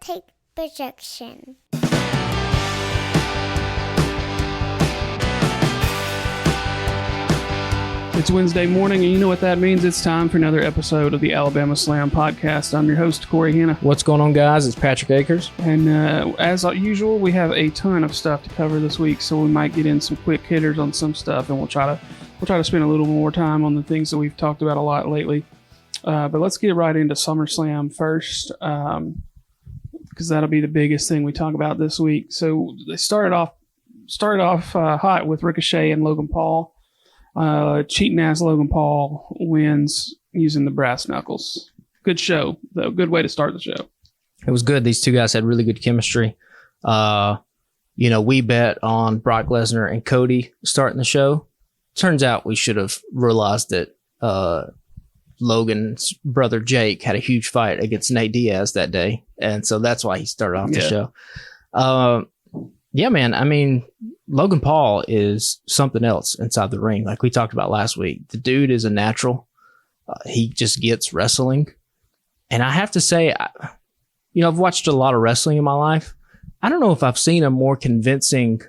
take projection. It's Wednesday morning, and you know what that means. It's time for another episode of the Alabama Slam podcast. I'm your host, Corey Hanna. What's going on, guys? It's Patrick Akers. And as usual, we have a ton of stuff to cover this week, so we might get in some quick hitters on some stuff, and we'll try to spend a little more time on the things that we've talked about a lot lately. But let's get right into Summerslam first, because that'll be the biggest thing we talk about this week. So they started off hot with Ricochet and Logan Paul. Cheating ass Logan Paul wins using the brass knuckles. Good show, though. Good way to start the show. It was good. These two guys had really good chemistry. We bet on Brock Lesnar and Cody starting the show. Turns out we should have realized that Logan's brother Jake had a huge fight against Nate Diaz that day, and so that's why he started off the show. Yeah, man. I mean, Logan Paul is something else inside the ring. Like we talked about last week, the dude is a natural. He just gets wrestling. And I have to say, I've watched a lot of wrestling in my life. I don't know if I've seen a more convincing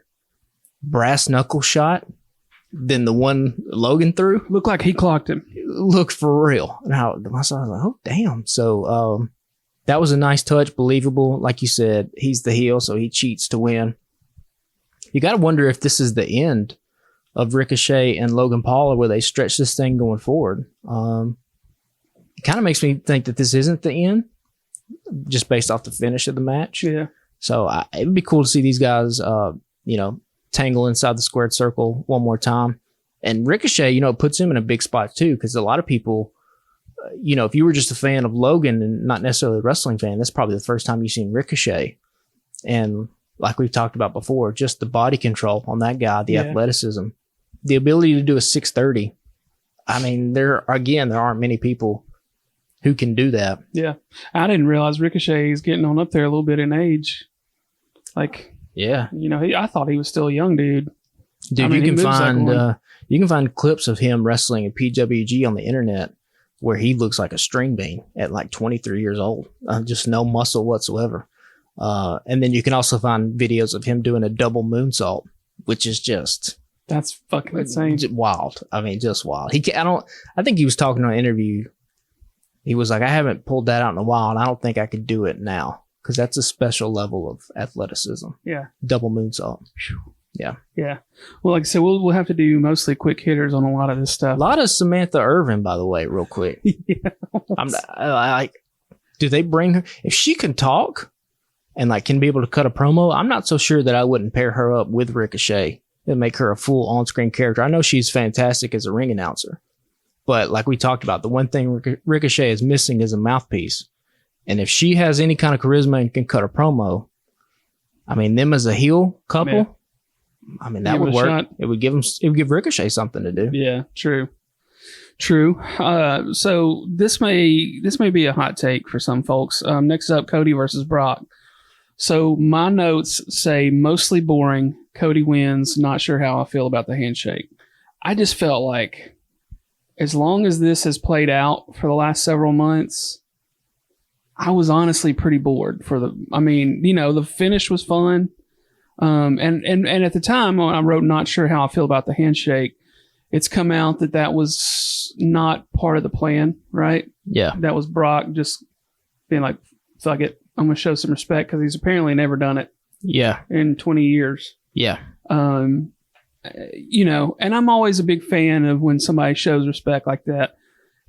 brass knuckle shot than the one Logan threw. Looked like he clocked him. Looked for real. And I was like, oh, damn. So that was a nice touch, believable. Like you said, he's the heel, so he cheats to win. You got to wonder if this is the end of Ricochet and Logan Paul, or where they stretch this thing going forward. It kind of makes me think that this isn't the end, just based off the finish of the match. Yeah. So it would be cool to see these guys, tangle inside the squared circle one more time. And Ricochet, it puts him in a big spot too, because a lot of people, if you were just a fan of Logan and not necessarily a wrestling fan, that's probably the first time you've seen Ricochet. And like we've talked about before, just the body control on that guy, the athleticism, the ability to do a 630. I mean, there aren't many people who can do that. Yeah. I didn't realize Ricochet is getting on up there a little bit in age. I thought he was still a young dude. Dude, you can find clips of him wrestling in PWG on the internet where he looks like a string bean at like 23 years old. Just no muscle whatsoever. And then you can also find videos of him doing a double moonsault, which is just... That's fucking insane. Wild. I mean, just wild. I think he was talking on an interview. He was like, I haven't pulled that out in a while, and I don't think I could do it now, because that's a special level of athleticism. Yeah. Double moonsault. Yeah. Yeah. Well, like I said, we'll have to do mostly quick hitters on a lot of this stuff. A lot of Samantha Irvin, by the way, real quick. Yeah. Do they bring her? If she can talk and can be able to cut a promo, I'm not so sure that I wouldn't pair her up with Ricochet and make her a full on-screen character. I know she's fantastic as a ring announcer, but like we talked about, the one thing Ricochet is missing is a mouthpiece. And if she has any kind of charisma and can cut a promo, I mean, them as a heel couple, I mean, that would work. Shot. It would give Ricochet something to do. Yeah, true. So this may be a hot take for some folks. Next up, Cody versus Brock. So my notes say mostly boring. Cody wins. Not sure how I feel about the handshake. I just felt like as long as this has played out for the last several months, I was honestly pretty bored the finish was fun. And at the time when I wrote not sure how I feel about the handshake, it's come out that was not part of the plan, right? Yeah. That was Brock just being like, fuck it. I'm going to show some respect, because he's apparently never done it. Yeah. In 20 years. Yeah. And I'm always a big fan of when somebody shows respect like that.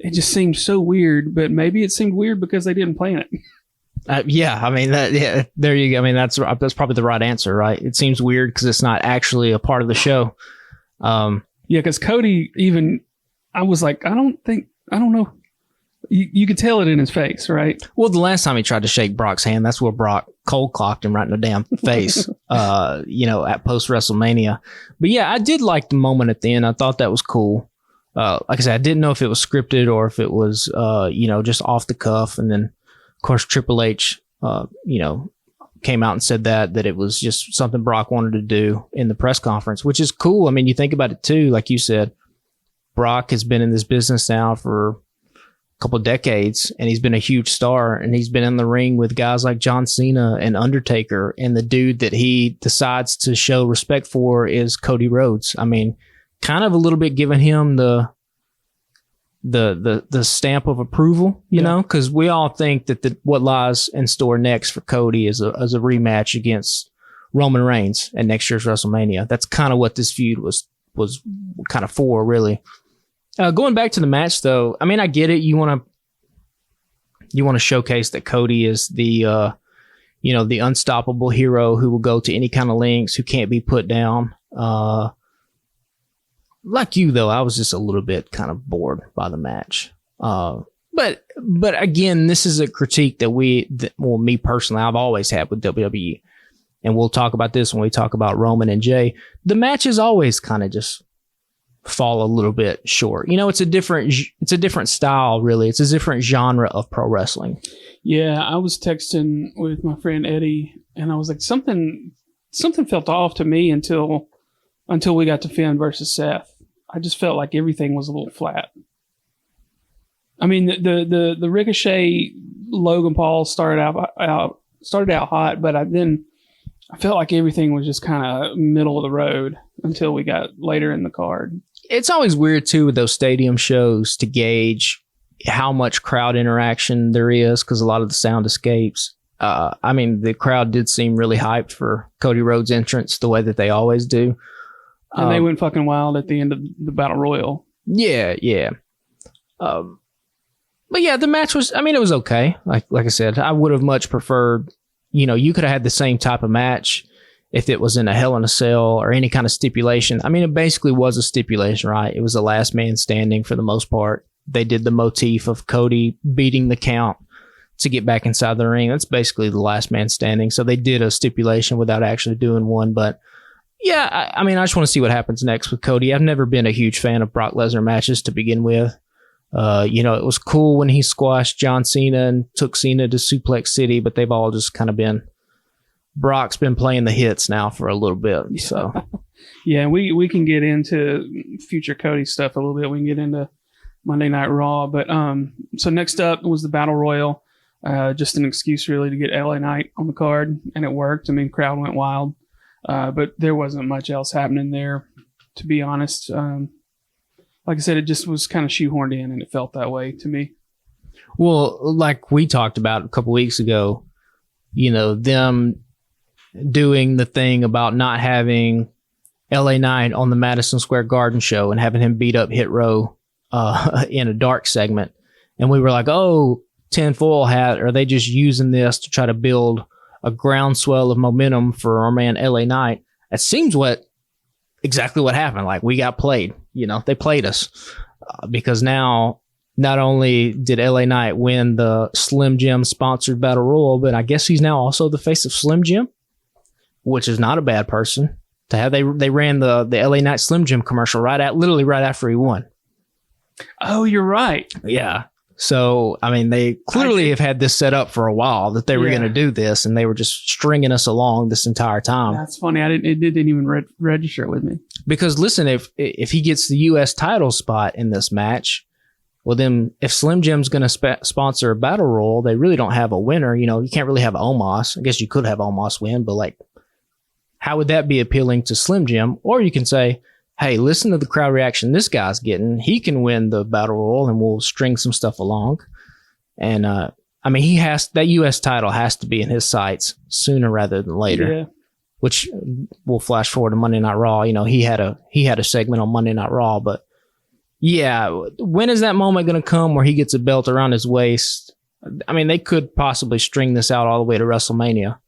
It just seemed so weird, but maybe it seemed weird because they didn't plan it. Yeah. I mean, there you go. I mean, that's probably the right answer, right? It seems weird because it's not actually a part of the show. Yeah, because Cody I was like, I don't know. You could tell it in his face, right? Well, the last time he tried to shake Brock's hand, that's where Brock cold clocked him right in the damn face, at post WrestleMania. But yeah, I did like the moment at the end. I thought that was cool. Like I said, I didn't know if it was scripted or if it was, just off the cuff. And then, of course, Triple H, came out and said that it was just something Brock wanted to do in the press conference, which is cool. I mean, you think about it too, like you said, Brock has been in this business now for couple decades, and he's been a huge star, and he's been in the ring with guys like John Cena and Undertaker, and the dude that he decides to show respect for is Cody Rhodes. I mean, kind of a little bit giving him the stamp of approval, you know, because we all think that what lies in store next for Cody is a rematch against Roman Reigns at next year's WrestleMania. That's kind of what this feud was kind of for, really. Going back to the match, though, I mean, I get it. You want to showcase that Cody is the the unstoppable hero who will go to any kind of lengths, who can't be put down. Like you, though, I was just a little bit kind of bored by the match. But again, this is a critique that me personally, I've always had with WWE. And we'll talk about this when we talk about Roman and Jay. The matches always kind of just fall a little bit short. You know, it's a different style, really. It's a different genre of pro wrestling. Yeah, I was texting with my friend Eddie, and I was like, something felt off to me until we got to Finn versus Seth. I just felt like everything was a little flat. I mean, the Ricochet Logan Paul started out hot, but I felt like everything was just kind of middle of the road until we got later in the card. It's always weird, too, with those stadium shows to gauge how much crowd interaction there is because a lot of the sound escapes. I mean, the crowd did seem really hyped for Cody Rhodes' entrance the way that they always do. And they went fucking wild at the end of the Battle Royal. Yeah. But yeah, the match was, I mean, it was okay. Like I said, I would have much preferred, you could have had the same type of match if it was in a Hell in a Cell or any kind of stipulation. I mean, it basically was a stipulation, right? It was a last man standing for the most part. They did the motif of Cody beating the count to get back inside the ring. That's basically the last man standing. So they did a stipulation without actually doing one. But yeah, I mean, I just want to see what happens next with Cody. I've never been a huge fan of Brock Lesnar matches to begin with. It was cool when he squashed John Cena and took Cena to Suplex City, but they've all just kind of Brock's been playing the hits now for a little bit. So yeah, we can get into future Cody stuff a little bit. We can get into Monday Night Raw, but so next up was the Battle Royal. Just an excuse really to get LA Knight on the card, and it worked. I mean, crowd went wild. But there wasn't much else happening there, to be honest. Like I said, it just was kind of shoehorned in, and it felt that way to me. Well, like we talked about a couple weeks ago, them doing the thing about not having LA Knight on the Madison Square Garden show and having him beat up Hit Row in a dark segment. And we were like, oh, tinfoil hat, are they just using this to try to build a groundswell of momentum for our man LA Knight? It seems exactly what happened. Like, we got played. They played us because now not only did LA Knight win the Slim Jim sponsored Battle Royal, but I guess he's now also the face of Slim Jim, which is not a bad person to have. They ran the LA Knight Slim Jim commercial literally right after he won. Oh, you're right. Yeah. So, I mean, they clearly have had this set up for a while that they were going to do this, and they were just stringing us along this entire time. That's funny. It didn't even register with me. Because listen, if he gets the U.S. title spot in this match, well, then if Slim Jim's going to sponsor a battle royal, they really don't have a winner. You can't really have Omos. I guess you could have Omos win, but like, how would that be appealing to Slim Jim? Or you can say, hey, listen to the crowd reaction this guy's getting. He can win the battle royal, and we'll string some stuff along. And I mean, that U.S. title has to be in his sights sooner rather than later. Yeah. Which we'll flash forward to Monday Night Raw. He had a segment on Monday Night Raw, but yeah, when is that moment going to come where he gets a belt around his waist? I mean, they could possibly string this out all the way to WrestleMania.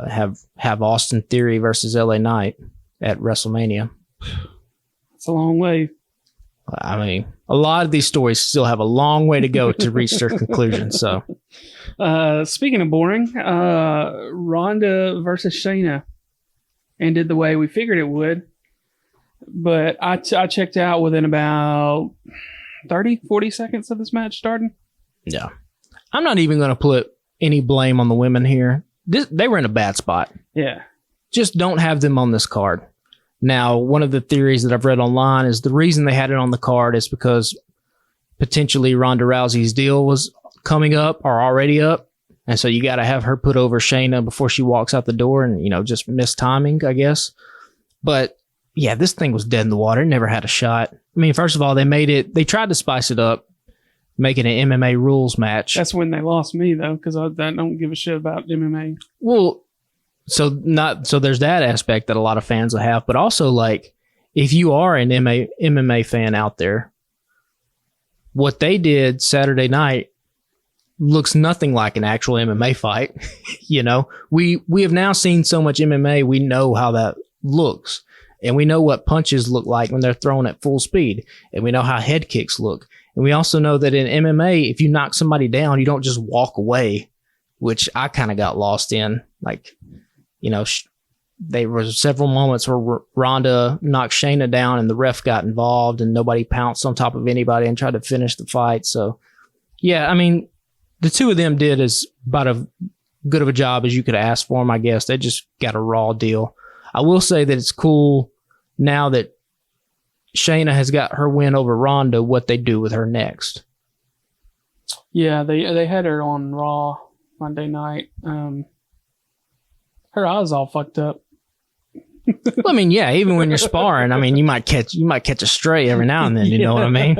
Have Austin Theory versus LA Knight at WrestleMania. It's a long way. I mean, a lot of these stories still have a long way to go to reach their conclusion. So, speaking of boring, Ronda versus Shayna ended the way we figured it would. But I checked out within about 30, 40 seconds of this match starting. Yeah. I'm not even going to put any blame on the women here. They were in a bad spot. Yeah. Just don't have them on this card. Now, one of the theories that I've read online is the reason they had it on the card is because potentially Ronda Rousey's deal was coming up or already up. And so you got to have her put over Shayna before she walks out the door and, just miss timing, I guess. But yeah, this thing was dead in the water. It never had a shot. I mean, first of all, they tried to spice it up, make it an MMA rules match. That's when they lost me, though, because I don't give a shit about MMA. Well, so there's that aspect that a lot of fans will have, but also like if you are an MMA fan out there, what they did Saturday night looks nothing like an actual MMA fight. We have now seen so much MMA, we know how that looks. And we know what punches look like when they're thrown at full speed. And we know how head kicks look. And we also know that in MMA, if you knock somebody down, you don't just walk away, which I kind of got lost in. Like, there were several moments where Ronda knocked Shayna down and the ref got involved and nobody pounced on top of anybody and tried to finish the fight. So, yeah, I mean, the two of them did as about as good of a job as you could ask for them, I guess. They just got a raw deal. I will say that it's cool now that Shayna has got her win over Ronda, what they do with her next. Yeah, they had her on Raw Monday night. Her eyes all fucked up. Well, I mean, yeah, even when you're sparring, I mean, you might catch a stray every now and then, you know what I mean?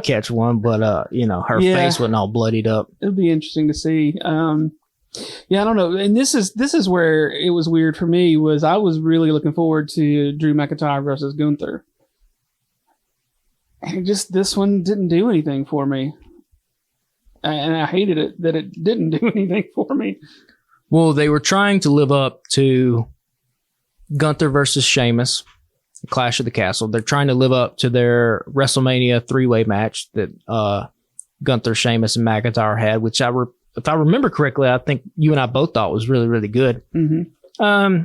Catch one, but her face wasn't all bloodied up. It'll be interesting to see. Yeah, I don't know. And this is where it was weird for me. Was I was really looking forward to Drew McIntyre versus Gunther. And this one didn't do anything for me. And I hated it that it didn't do anything for me. Well, they were trying to live up to Gunther versus Sheamus, Clash of the Castle. They're trying to live up to their WrestleMania 3-way match that Gunther, Sheamus, and McIntyre had, which if I remember correctly, I think you and I both thought was really, really good. Mm-hmm.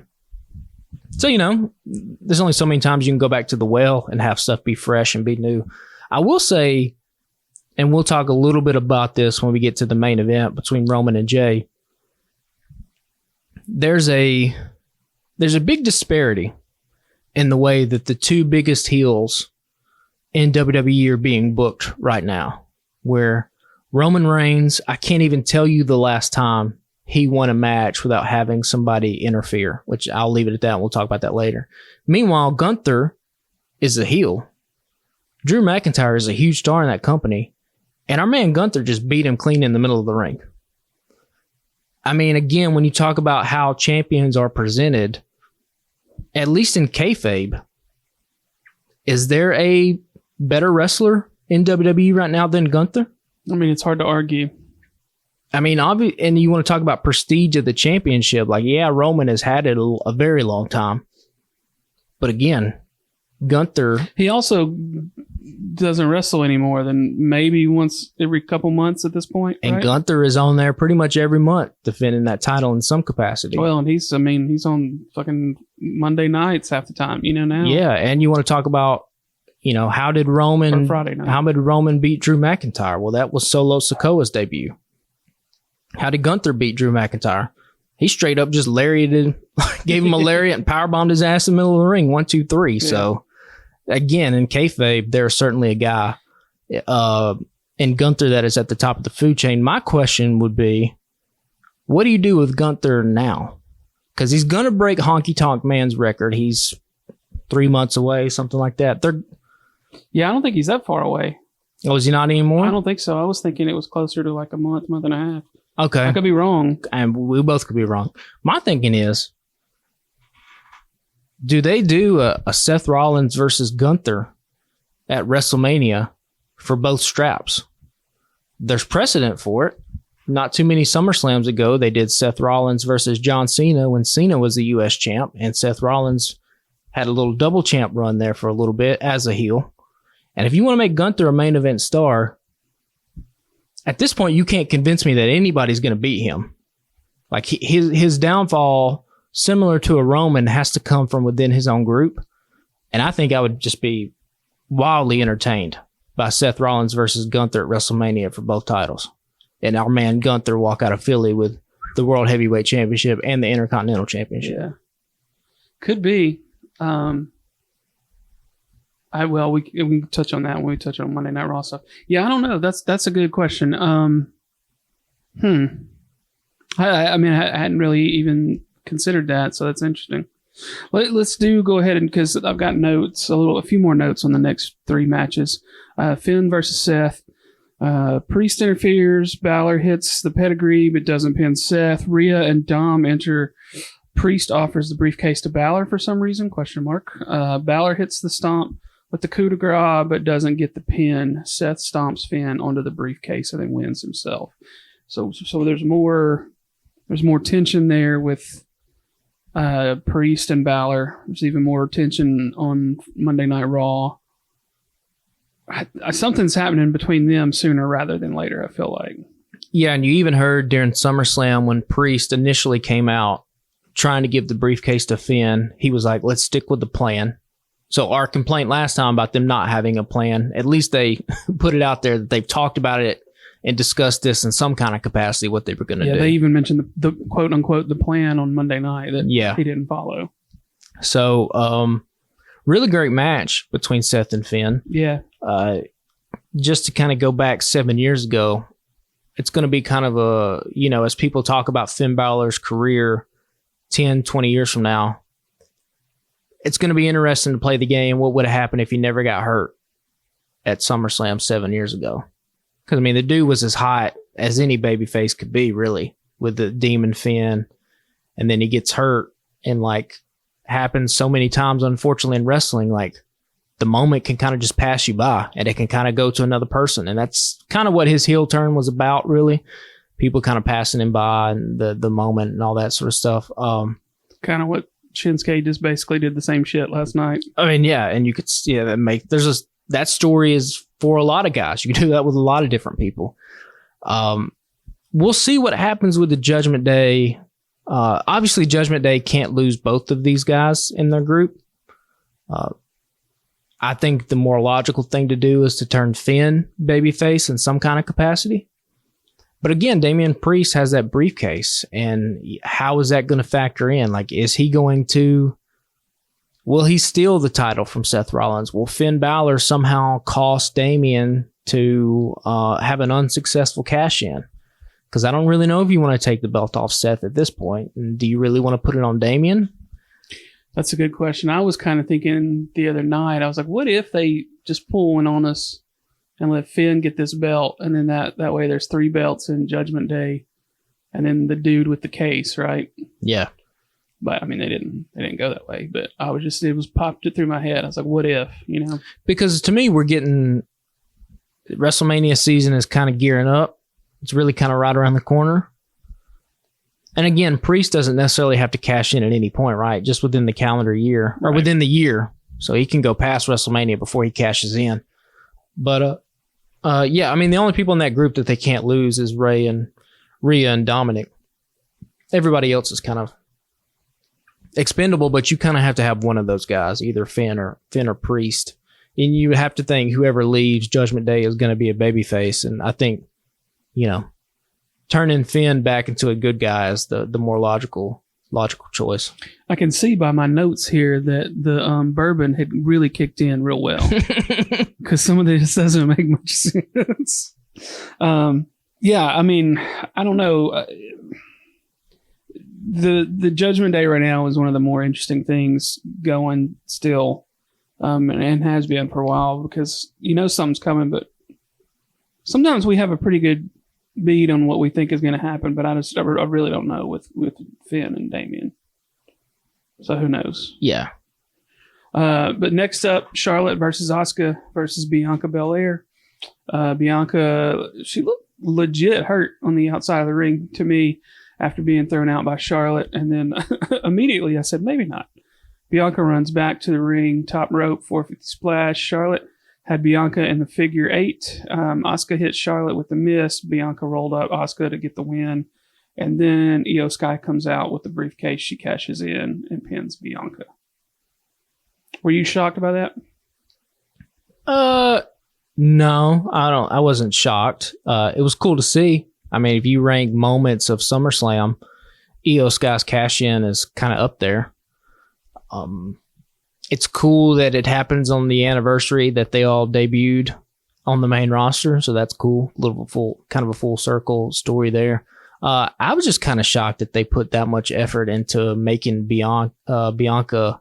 So, there's only so many times you can go back to the well and have stuff be fresh and be new. I will say, and we'll talk a little bit about this when we get to the main event between Roman and Jay, there's a big disparity in the way that the two biggest heels in WWE are being booked right now, where Roman Reigns, I can't even tell you the last time he won a match without having somebody interfere, which I'll leave it at that and we'll talk about that later. Meanwhile, Gunther is a heel. Drew McIntyre is a huge star in that company, and our man Gunther just beat him clean in the middle of the ring. I mean, again, when you talk about how champions are presented, at least in kayfabe, is there a better wrestler in WWE right now than Gunther? I mean, it's hard to argue. I mean, and you want to talk about prestige of the championship. Like, yeah, Roman has had it a very long time. But again, Gunther... He also doesn't wrestle anymore than maybe once every couple months at this point. And right? Gunther is on there pretty much every month defending that title in some capacity. Well, and he's on fucking Monday nights half the time, now. Yeah, and you want to talk about, how did Roman... Friday night. How did Roman beat Drew McIntyre? Well, that was Solo Sikoa's debut. How did Gunther beat Drew McIntyre? He straight up just lariated, gave him a lariat and powerbombed his ass in the middle of the ring. 1, 2, 3. Yeah. So, again, in kayfabe, there's certainly a guy in Gunther that is at the top of the food chain. My question would be, what do you do with Gunther now? Because he's going to break Honky Tonk Man's record. He's 3 months away, something like that. Yeah, I don't think he's that far away. Oh, is he not anymore? I don't think so. I was thinking it was closer to like a month and a half. Okay. I could be wrong. And we both could be wrong. My thinking is, do they do a Seth Rollins versus Gunther at WrestleMania for both straps? There's precedent for it. Not too many SummerSlams ago, they did Seth Rollins versus John Cena when Cena was the U.S. champ, and Seth Rollins had a little double champ run there for a little bit as a heel. And if you want to make Gunther a main event star, at this point, you can't convince me that anybody's going to beat him. Like, his downfall, similar to a Roman, has to come from within his own group. And I think I would just be wildly entertained by Seth Rollins versus Gunther at WrestleMania for both titles. And our man Gunther walk out of Philly with the World Heavyweight Championship and the Intercontinental Championship. Yeah. Could be. I We can touch on that when we touch on Monday Night Raw stuff. Yeah, I don't know. That's a good question. I mean, I hadn't really even considered that, so that's interesting. Let's go ahead and because I've got notes, a few more notes on the next 3 matches. Finn versus Seth. Priest interferes. Balor hits the pedigree but doesn't pin Seth. Rhea and Dom enter. Priest offers the briefcase to Balor for some reason? ? Balor hits the stomp with the coup de grace but doesn't get the pin. Seth stomps Finn onto the briefcase and then wins himself. So there's more tension there with Priest and Balor. There's even more tension on Monday Night Raw. Something's happening between them sooner rather than later, I feel like. Yeah, and you even heard during SummerSlam when Priest initially came out trying to give the briefcase to Finn, he was like, let's stick with the plan. So our complaint last time about them not having a plan, at least they put it out there that they've talked about it and discussed this in some kind of capacity, what they were going to do. Yeah, they even mentioned the quote-unquote the plan on Monday night that he didn't follow. So, really great match between Seth and Finn. Yeah. Just to kind of go back 7 years ago, it's going to be kind of a, as people talk about Finn Balor's career 10, 20 years from now, it's going to be interesting to play the game. What would have happened if he never got hurt at SummerSlam 7 years ago? Because, I mean, the dude was as hot as any babyface could be, really, with the Demon Finn. And then he gets hurt and, happens so many times, unfortunately, in wrestling, the moment can kind of just pass you by and it can kind of go to another person. And that's kind of what his heel turn was about, really. People kind of passing him by and the moment and all that sort of stuff. Kind of what Shinsuke just basically did the same shit last night. I mean, yeah, and you could that story is for a lot of guys. You can do that with a lot of different people. We'll see what happens with the Judgment Day. Obviously, Judgment Day can't lose both of these guys in their group. I think the more logical thing to do is to turn Finn babyface in some kind of capacity. But again, Damian Priest has that briefcase, and how is that going to factor in? Is he going to... Will he steal the title from Seth Rollins? Will Finn Balor somehow cost Damian to have an unsuccessful cash-in? Because I don't really know if you want to take the belt off Seth at this point. And do you really want to put it on Damian? That's a good question. I was kind of thinking the other night, I was like, what if they just pull one on us and let Finn get this belt, and then that way there's 3 belts in Judgment Day, and then the dude with the case, right? Yeah. But I mean, they didn't go that way. But it was popped it through my head. I was like, what if, Because to me, we're getting WrestleMania season is kind of gearing up. It's really kind of right around the corner. And again, Priest doesn't necessarily have to cash in at any point, right? Just within the calendar year or within the year. So he can go past WrestleMania before he cashes in. But, yeah, I mean, the only people in that group that they can't lose is Rhea and Dominic. Everybody else is kind of expendable, but you kind of have to have one of those guys, either Finn or Priest. And you would have to think whoever leaves Judgment Day is going to be a babyface. And I think, turning Finn back into a good guy is the more logical choice. I can see by my notes here that the bourbon had really kicked in real well, because some of this doesn't make much sense. Yeah, I mean, I don't know. The Judgment Day right now is one of the more interesting things going still, and has been for a while, because something's coming, but sometimes we have a pretty good beat on what we think is going to happen, but I really don't know with Finn and Damian. So who knows? Yeah. But next up, Charlotte versus Asuka versus Bianca Belair. Bianca, she looked legit hurt on the outside of the ring to me after being thrown out by Charlotte, and then immediately I said, maybe not. Bianca runs back to the ring, top rope, 450 splash. Charlotte had Bianca in the figure 8. Asuka hit Charlotte with the miss. Bianca rolled up Asuka to get the win. And then Io Sky comes out with the briefcase. She cashes in and pins Bianca. Were you shocked by that? No, I wasn't shocked. It was cool to see. I mean, if you rank moments of SummerSlam, Io Sky's cash in is kind of up there. It's cool that it happens on the anniversary that they all debuted on the main roster, so that's cool. Kind of a full circle story there. I was just kind of shocked that they put that much effort into making Bianca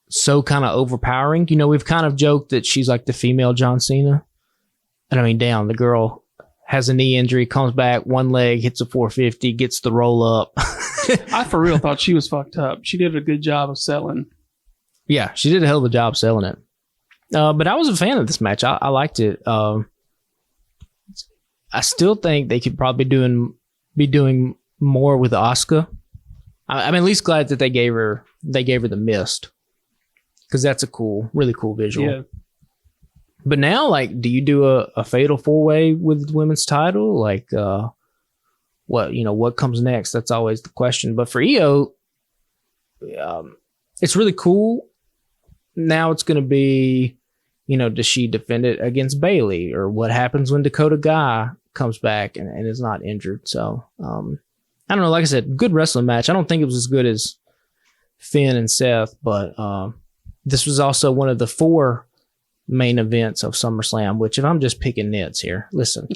so kind of overpowering. You know, we've kind of joked that she's like the female John Cena. And I mean, damn, the girl has a knee injury, comes back, one leg, hits a 450, gets the roll up. I for real thought she was fucked up. She did a good job of selling. Yeah, she did a hell of a job selling it. But I was a fan of this match. I liked it. I still think they could probably be doing more with Asuka. I'm at least glad that they gave her the mist, because that's a really cool visual. Yeah. But now, like, do you do a fatal 4-way with the women's title? Like, what comes next? That's always the question. But for Io, it's really cool. Now it's going to be, does she defend it against Bayley, or what happens when Dakota Guy comes back and is not injured? So, I don't know. Like I said, good wrestling match. I don't think it was as good as Finn and Seth, but this was also one of the 4 main events of SummerSlam, which, if I'm just picking nits here, listen,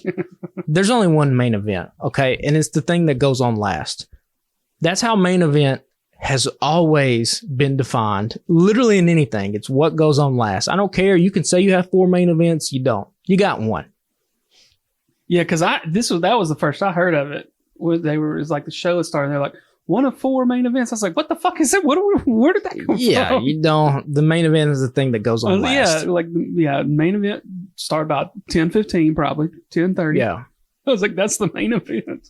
there's only one main event, okay? And it's the thing that goes on last. That's how main event has always been defined, literally in anything. It's what goes on last. I don't care. You can say you have 4 main events. You don't. You got one. Yeah, because that was the first I heard of it. It's like the show was starting. They're like, one of 4 main events. I was like, what the fuck is it? Where did that come from? Yeah, you don't. The main event is the thing that goes on last. Yeah, main event start about 10:15, probably 10:30. Yeah. I was like, that's the main event.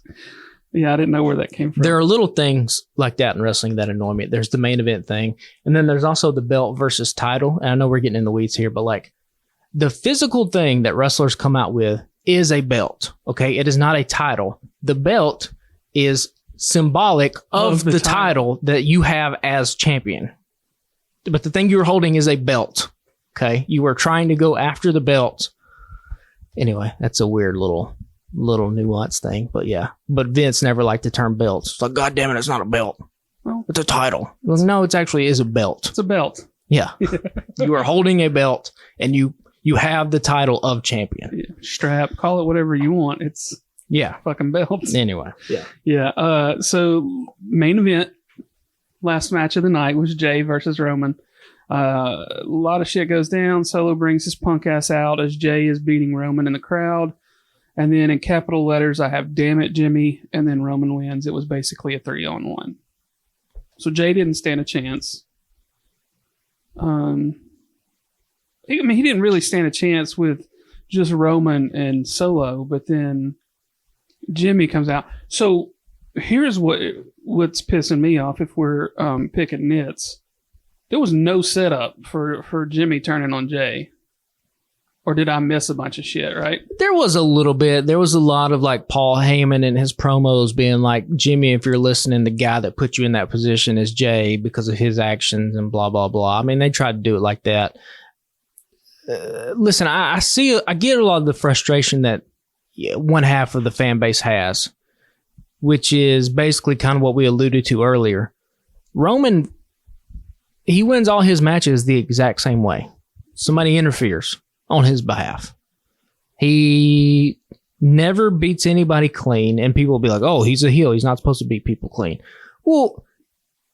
Yeah, I didn't know where that came from. There are little things like that in wrestling that annoy me. There's the main event thing, and then there's also the belt versus title. And I know we're getting in the weeds here, but like, the physical thing that wrestlers come out with is a belt. Okay, it is not a title. The belt is symbolic of the title that you have as champion. But the thing you're holding is a belt. Okay? You are trying to go after the belt. Anyway, that's a weird little nuance thing. But yeah. But Vince never liked the term belts. It's like, God damn it, it's not a belt. Well, it's a title. Well, no, it actually is a belt. It's a belt. Yeah. You are holding a belt, and you have the title of champion. Yeah. Strap, call it whatever you want. It's fucking belts. Anyway. Yeah. So main event, last match of the night was Jay versus Roman. A lot of shit goes down. Solo brings his punk ass out as Jay is beating Roman in the crowd. And then in capital letters, I have "Damn it, Jimmy," and then Roman wins. It was basically a 3-on-1. So Jay didn't stand a chance. He didn't really stand a chance with just Roman and Solo, but then Jimmy comes out. So here's what's pissing me off. If we're picking nits, there was no setup for Jimmy turning on Jay. Or did I miss a bunch of shit, right? There was a little bit. There was a lot of like Paul Heyman in his promos being like, Jimmy, if you're listening, the guy that put you in that position is Jay because of his actions and blah, blah, blah. I mean, they tried to do it like that. Listen, I get a lot of the frustration that one half of the fan base has, which is basically kind of what we alluded to earlier. Roman, he wins all his matches the exact same way. Somebody interferes on his behalf. He never beats anybody clean, and people will be like, oh, he's a heel. He's not supposed to beat people clean. Well,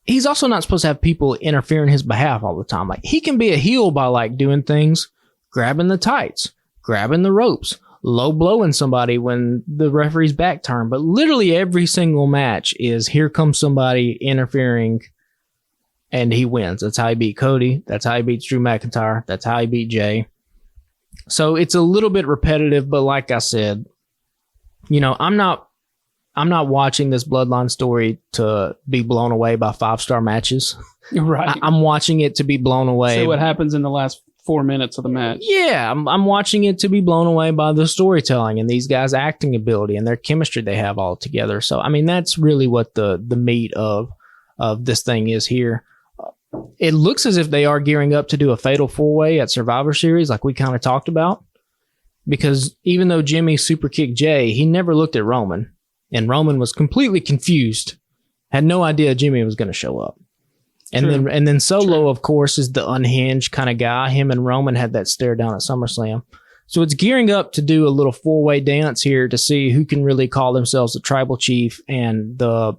he's also not supposed to have people interfere in his behalf all the time. Like, he can be a heel by like doing things, grabbing the tights, grabbing the ropes, low blowing somebody when the referee's back turned. But literally every single match is here comes somebody interfering and he wins. That's how he beat Cody. That's how he beats Drew McIntyre. That's how he beat Jay. So it's a little bit repetitive, but like I said, I'm not watching this Bloodline story to be blown away by 5-star matches. Right. I'm watching it to be blown away. See what happens in the last 4 minutes of the match. Yeah, I'm watching it to be blown away by the storytelling and these guys' acting ability and their chemistry they have all together. So, I mean, that's really what the meat of this thing is here. It looks as if they are gearing up to do a fatal 4-way at Survivor Series, like we kind of talked about. Because even though Jimmy super kicked Jay, he never looked at Roman. And Roman was completely confused, had no idea Jimmy was going to show up. And then Solo, of course, is the unhinged kind of guy. Him and Roman had that stare down at SummerSlam. So it's gearing up to do a little 4-way dance here to see who can really call themselves the tribal chief and the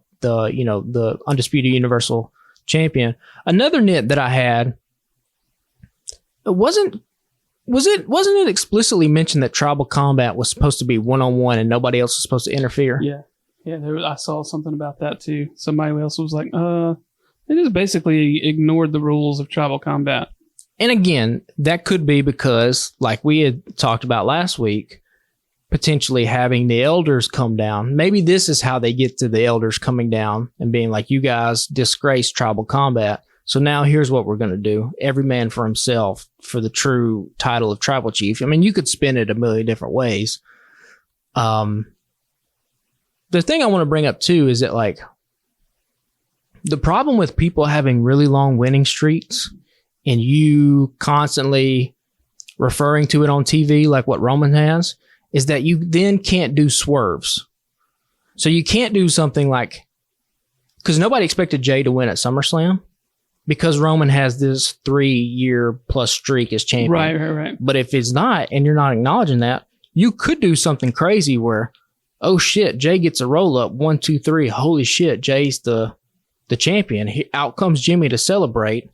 undisputed universal champion. Another nit that I had, wasn't it explicitly mentioned that tribal combat was supposed to be one-on-one and nobody else was supposed to interfere? Yeah, I saw something about that too. Somebody else was like, they just basically ignored the rules of tribal combat. And again, that could be because, like we had talked about last week, potentially having the elders come down. Maybe this is how they get to the elders coming down and being like, you guys disgraced tribal combat. So now here's what we're going to do. Every man for himself for the true title of tribal chief. I mean, you could spin it a million different ways. The thing I want to bring up too is that, like, the problem with people having really long winning streaks and you constantly referring to it on TV like what Roman has is that you then can't do swerves. So you can't do something like, because nobody expected Jay to win at SummerSlam because Roman has this 3-year plus streak as champion. Right. But if it's not, and you're not acknowledging that, you could do something crazy where, oh shit, Jay gets a roll up, 1, 2, 3. Holy shit, Jay's the champion. Out comes Jimmy to celebrate.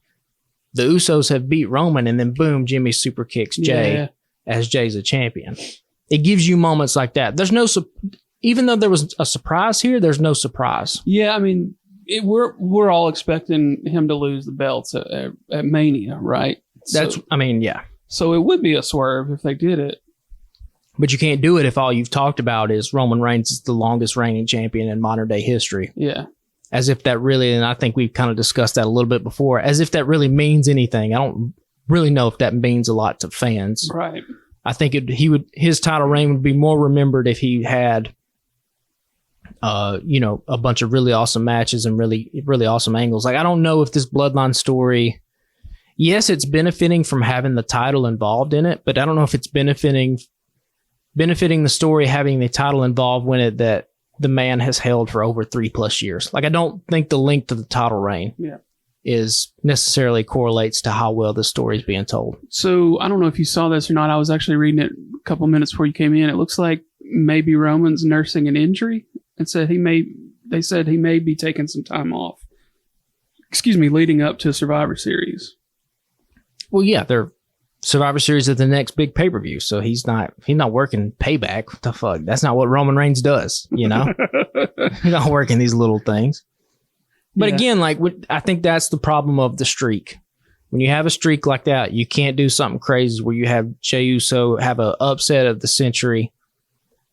The Usos have beat Roman, and then boom, Jimmy super kicks Jay as Jay's a champion. It gives you moments like that. There's no, even though there was a surprise here, there's no surprise. Yeah, I mean, we're all expecting him to lose the belts at Mania, right? Yeah. So it would be a swerve if they did it. But you can't do it if all you've talked about is Roman Reigns is the longest reigning champion in modern day history. Yeah. As if that really, and I think we've kind of discussed that a little bit before, as if that really means anything. I don't really know if that means a lot to fans. Right. I think his title reign would be more remembered if he had, a bunch of really awesome matches and really, really awesome angles. Like, I don't know if this Bloodline story, yes, it's benefiting from having the title involved in it, but I don't know if it's benefiting the story having the title involved when it that the man has held for over 3+ years. Like, I don't think the length of the title reign is necessarily correlates to how well the story is being told. So I don't know if you saw this or not. I was actually reading it a couple minutes before you came in. It looks like maybe Roman's nursing an injury and said they said he may be taking some time off. Leading up to Survivor Series. Well, yeah, they're Survivor Series is the next big pay-per-view, so he's not working Payback. What the fuck? That's not what Roman Reigns does, you know? He's not working these little things. But again, like, I think that's the problem of the streak. When you have a streak like that, you can't do something crazy where you have Jey Uso have an upset of the century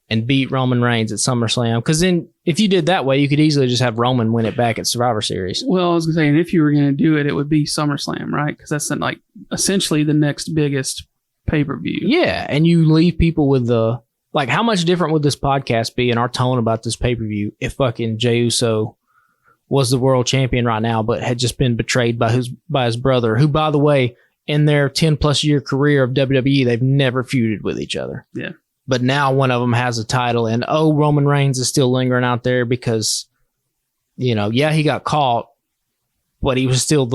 and beat Roman Reigns at SummerSlam. Because then, if you did that way, you could easily just have Roman win it back at Survivor Series. Well, I was going to say, and if you were going to do it, it would be SummerSlam, right? Because that's like essentially the next biggest pay-per-view. Yeah, and you leave people with the, like, how much different would this podcast be and our tone about this pay-per-view if fucking Jey Uso was the world champion right now, but had just been betrayed by his brother, who, by the way, in their 10+ year career of WWE, they've never feuded with each other. Yeah. But now one of them has a title, and Roman Reigns is still lingering out there because, he got caught, but he was still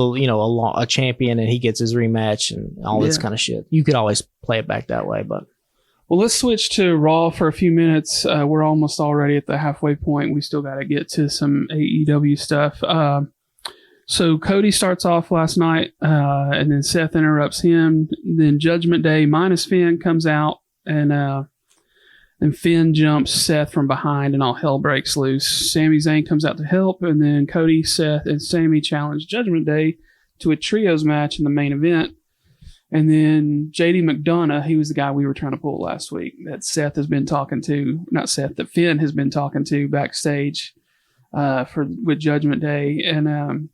a champion, and he gets his rematch and all this kind of shit. You could always play it back that way, but. Well, let's switch to Raw for a few minutes. We're almost already at the halfway point. We still got to get to some AEW stuff. So Cody starts off last night, and then Seth interrupts him. Then Judgment Day minus Finn comes out, and Finn jumps Seth from behind, and all hell breaks loose. Sami Zayn comes out to help, and then Cody, Seth, and Sami challenge Judgment Day to a trios match in the main event. And then JD McDonough, he was the guy we were trying to pull last week that Finn has been talking to backstage with Judgment Day. And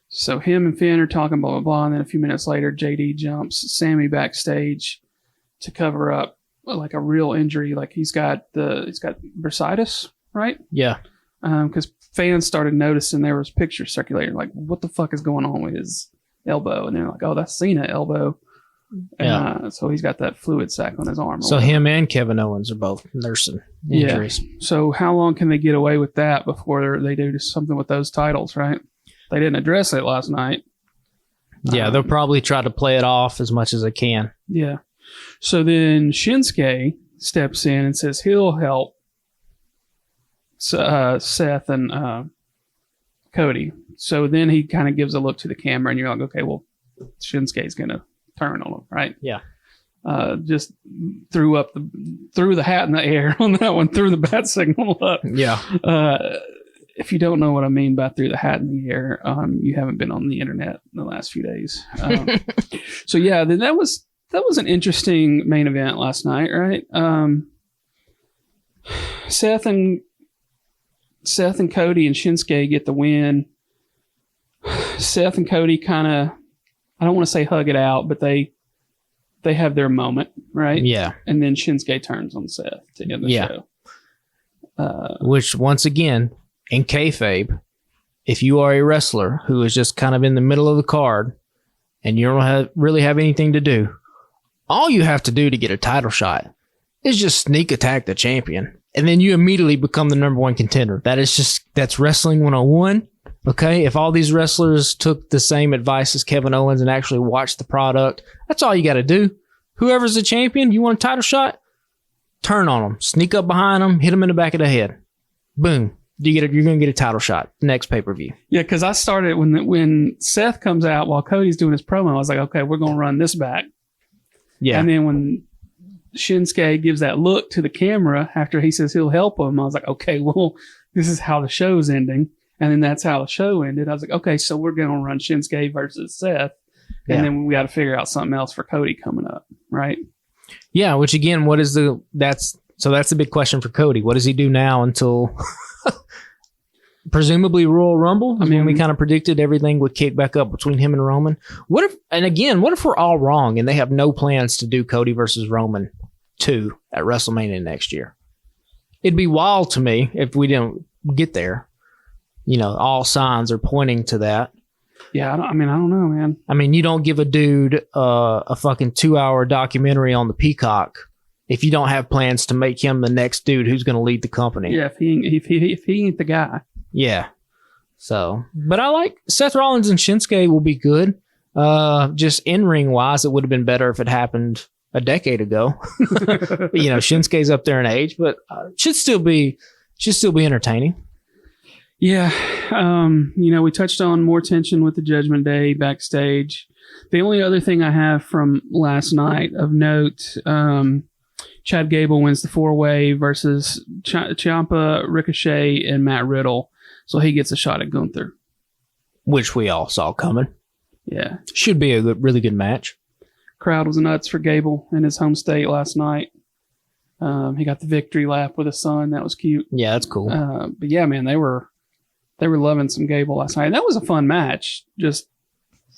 so him and Finn are talking, blah, blah, blah. And then a few minutes later, JD jumps Sami backstage to cover up like a real injury. Like he's got bursitis, right? Yeah. Because fans started noticing there was pictures circulating, like, what the fuck is going on with his elbow? And they're like, oh, that's Cena elbow. Yeah. So he's got that fluid sac on his arm. So him and Kevin Owens are both nursing injuries. Yeah. So how long can they get away with that before they do something with those titles, right? They didn't address it last night. Yeah, they'll probably try to play it off as much as they can. Yeah. So then Shinsuke steps in and says he'll help Seth and Cody. So then he kind of gives a look to the camera, and you're like, okay, well, Shinsuke's going to turn on him, right? Yeah. Just threw the hat in the air on that one, threw the bat signal up. Yeah. If you don't know what I mean by threw the hat in the air, you haven't been on the internet in the last few days. So yeah, then that was an interesting main event last night, right? Seth and Cody and Shinsuke get the win. Seth and Cody kind of, I don't want to say hug it out, but they have their moment, right? Yeah. And then Shinsuke turns on Seth to end the show. Which, once again, in kayfabe, if you are a wrestler who is just kind of in the middle of the card and you don't really have anything to do, all you have to do to get a title shot is just sneak attack the champion. And then you immediately become the number one contender. That's wrestling 101. Okay, if all these wrestlers took the same advice as Kevin Owens and actually watched the product, that's all you got to do. Whoever's the champion, you want a title shot, turn on them, sneak up behind them, hit them in the back of the head. Boom. You're going to get a title shot next pay-per-view. Yeah, because I started when Seth comes out while Cody's doing his promo, I was like, okay, we're going to run this back. Yeah. And then when Shinsuke gives that look to the camera after he says he'll help him, I was like, okay, well, this is how the show's ending. And then that's how the show ended. I was like, okay, so we're going to run Shinsuke versus Seth. And then we got to figure out something else for Cody coming up, right? Yeah, which again, that's a big question for Cody. What does he do now until presumably Royal Rumble? I mean, we kind of predicted everything would kick back up between him and Roman. What if we're all wrong and they have no plans to do Cody versus Roman 2 at WrestleMania next year? It'd be wild to me if we didn't get there. You know, all signs are pointing to that. Yeah, I don't know, man. I mean, you don't give a dude a fucking 2-hour documentary on the Peacock if you don't have plans to make him the next dude who's going to lead the company. Yeah, if he ain't the guy. Yeah. So, but I like Seth Rollins and Shinsuke will be good. Just in-ring wise, it would have been better if it happened a decade ago. You know, Shinsuke's up there in age, but should still be entertaining. Yeah. We touched on more tension with the Judgment Day backstage. The only other thing I have from last night of note, Chad Gable wins the 4-way versus Ciampa, Ricochet, and Matt Riddle. So he gets a shot at Gunther. Which we all saw coming. Yeah. Should be a really good match. Crowd was nuts for Gable in his home state last night. He got the victory lap with his son. That was cute. Yeah, that's cool. But yeah, man, they were loving some Gable last night. And that was a fun match, just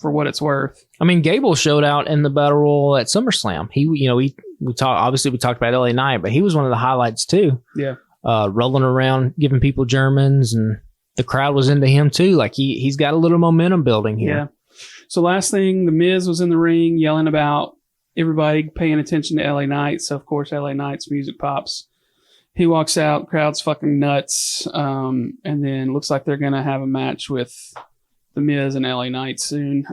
for what it's worth. I mean, Gable showed out in the Battle Royal at SummerSlam. We talked about LA Knight, but he was one of the highlights too. Yeah. Rolling around, giving people Germans, and the crowd was into him too. Like he's got a little momentum building here. Yeah. So last thing, The Miz was in the ring yelling about everybody paying attention to LA Knight. So of course, LA Knight's music pops. He walks out, crowd's fucking nuts. And then looks like they're going to have a match with The Miz and LA Knight soon.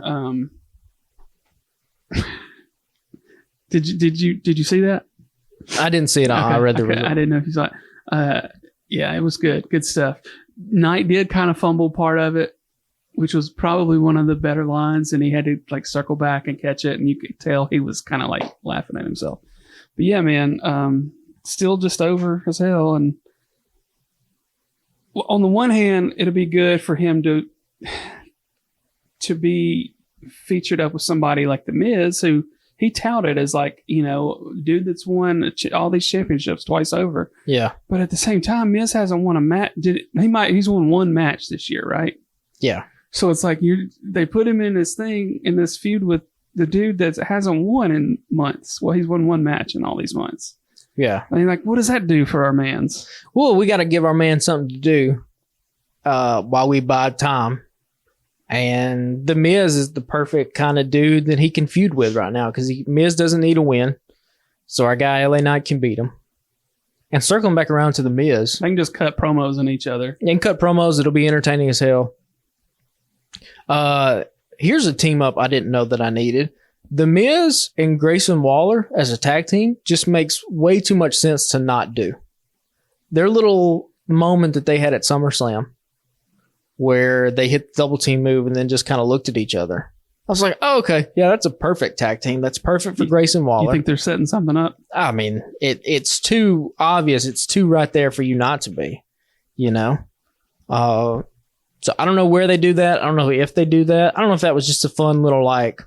Did you see that? I didn't see it. Okay, I read the result. I didn't know if you saw it. Yeah, it was good. Good stuff. Knight did kind of fumble part of it, which was probably one of the better lines, and he had to like circle back and catch it, and you could tell he was kind of like laughing at himself. But yeah, man, still just over as hell. And on the one hand, it'll be good for him to be featured up with somebody like The Miz, who he touted as like, dude that's won all these championships twice over. Yeah. But at the same time, Miz hasn't won a match. He's won one match this year, right? Yeah. So it's like they put him in this feud with the dude that hasn't won in months. Well, he's won one match in all these months. Yeah. I mean, like, what does that do for our mans? Well, we got to give our man something to do while we bide time. And The Miz is the perfect kind of dude that he can feud with right now because Miz doesn't need a win. So our guy LA Knight can beat him. And circling back around to The Miz. They can just cut promos on each other. And cut promos. It'll be entertaining as hell. Here's a team up I didn't know that I needed. The Miz and Grayson Waller as a tag team just makes way too much sense to not do. Their little moment that they had at SummerSlam where they hit the double team move and then just kind of looked at each other. I was like, oh, okay. Yeah, that's a perfect tag team. That's perfect for Grayson Waller. You think they're setting something up? I mean, it's too obvious. It's too right there for you not to be, you know? So I don't know where they do that. I don't know if they do that. I don't know if that was just a fun little like,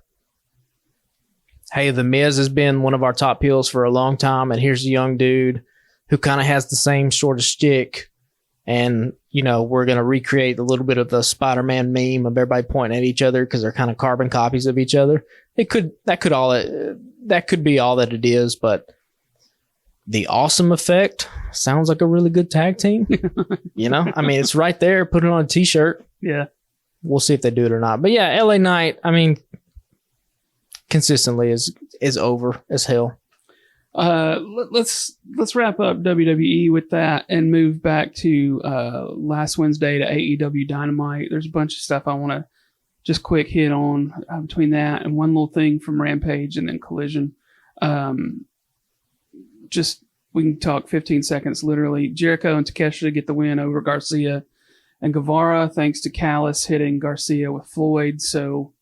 hey, the Miz has been one of our top heels for a long time, and here's a young dude who kind of has the same sort of shtick, and, you know, we're going to recreate a little bit of the Spider-Man meme of everybody pointing at each other because they're kind of carbon copies of each other. That could be all that it is, but the Awesome Effect sounds like a really good tag team. You know, I mean, it's right there. Put it on a t-shirt. Yeah. We'll see if they do it or not. But yeah, LA Knight, I mean, consistently is over as hell. Let's wrap up WWE with that and move back to last Wednesday to AEW Dynamite. There's a bunch of stuff I want to just quick hit on between that and one little thing from Rampage and then Collision. Just we can talk 15 seconds literally. Jericho and Takeshita get the win over Garcia and Guevara thanks to Callis hitting Garcia with Floyd. So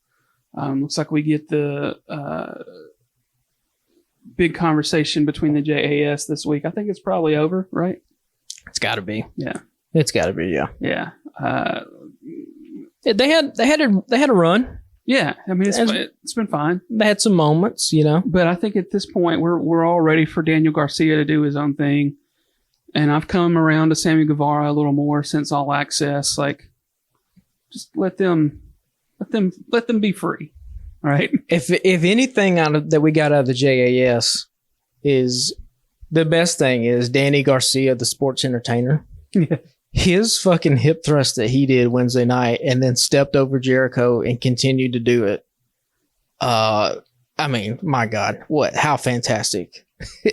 looks like we get the big conversation between the JAS this week. I think it's probably over, right? It's got to be. Yeah. It's got to be, yeah. Yeah. They had a run. Yeah. I mean, it's been fine. They had some moments, you know. But I think at this point, we're all ready for Daniel Garcia to do his own thing. And I've come around to Sammy Guevara a little more since All Access. Like, just let them be free. Right. If anything that we got out of the JAS is the best thing is Danny Garcia, the sports entertainer. Yeah. His fucking hip thrust that he did Wednesday night and then stepped over Jericho and continued to do it. I mean, my God, how fantastic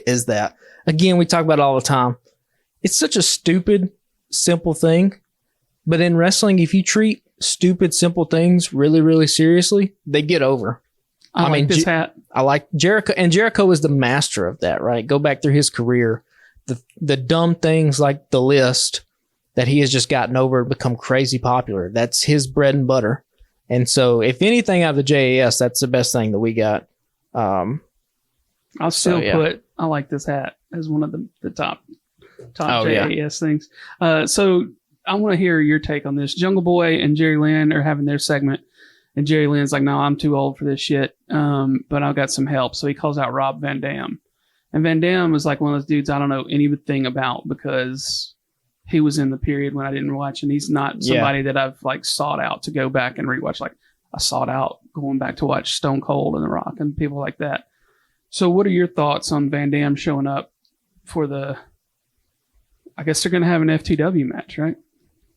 is that? Again, we talk about it all the time. It's such a stupid, simple thing. But in wrestling, if you treat stupid, simple things really, really seriously, they get over. I mean, this hat. I like Jericho, and Jericho is the master of that, right? Go back through his career. The dumb things like the list that he has just gotten over and become crazy popular. That's his bread and butter. And so if anything out of the JAS, that's the best thing that we got. I'll still put, I like this hat as one of the top JAS things. So I want to hear your take on this. Jungle Boy and Jerry Lynn are having their segment, and Jerry Lynn's like, no, I'm too old for this shit, but I've got some help. So he calls out Rob Van Dam. And Van Dam was like one of those dudes I don't know anything about because he was in the period when I didn't watch, and he's not somebody that I've like sought out to go back and rewatch. Like I sought out going back to watch Stone Cold and The Rock and people like that. So what are your thoughts on Van Dam showing up for I guess they're going to have an FTW match, right?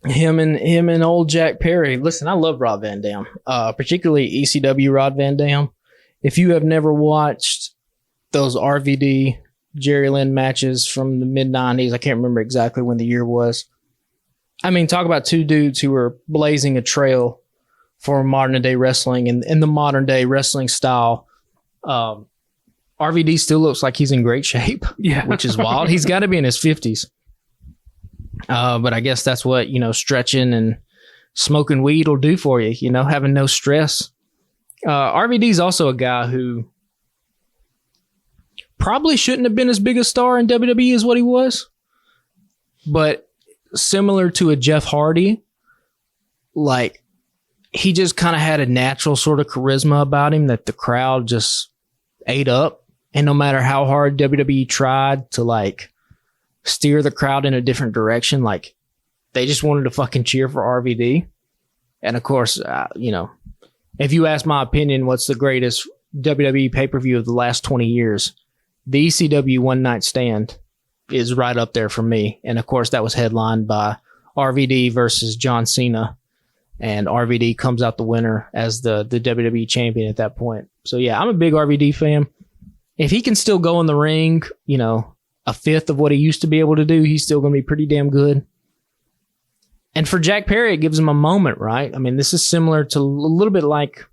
Him and old Jack Perry. Listen, I love Rob Van Dam, particularly ECW Rob Van Dam. If you have never watched those RVD Jerry Lynn matches from the mid-90s, I can't remember exactly when the year was. I mean, talk about two dudes who were blazing a trail for modern-day wrestling and in the modern-day wrestling style. RVD still looks like he's in great shape, which is wild. He's got to be in his 50s. But I guess that's what, stretching and smoking weed will do for you, having no stress. RVD is also a guy who probably shouldn't have been as big a star in WWE as what he was. But similar to a Jeff Hardy, like he just kind of had a natural sort of charisma about him that the crowd just ate up. And no matter how hard WWE tried to like steer the crowd in a different direction, like they just wanted to fucking cheer for RVD. And of course, if you ask my opinion, what's the greatest WWE pay-per-view of the last 20 years, the ECW One Night Stand is right up there for me. And of course, that was headlined by RVD versus John Cena. And RVD comes out the winner as the WWE champion at that point. So yeah, I'm a big RVD fan. If he can still go in the ring, a fifth of what he used to be able to do, he's still going to be pretty damn good. And for Jack Perry, it gives him a moment, right? I mean, this is similar to a little bit like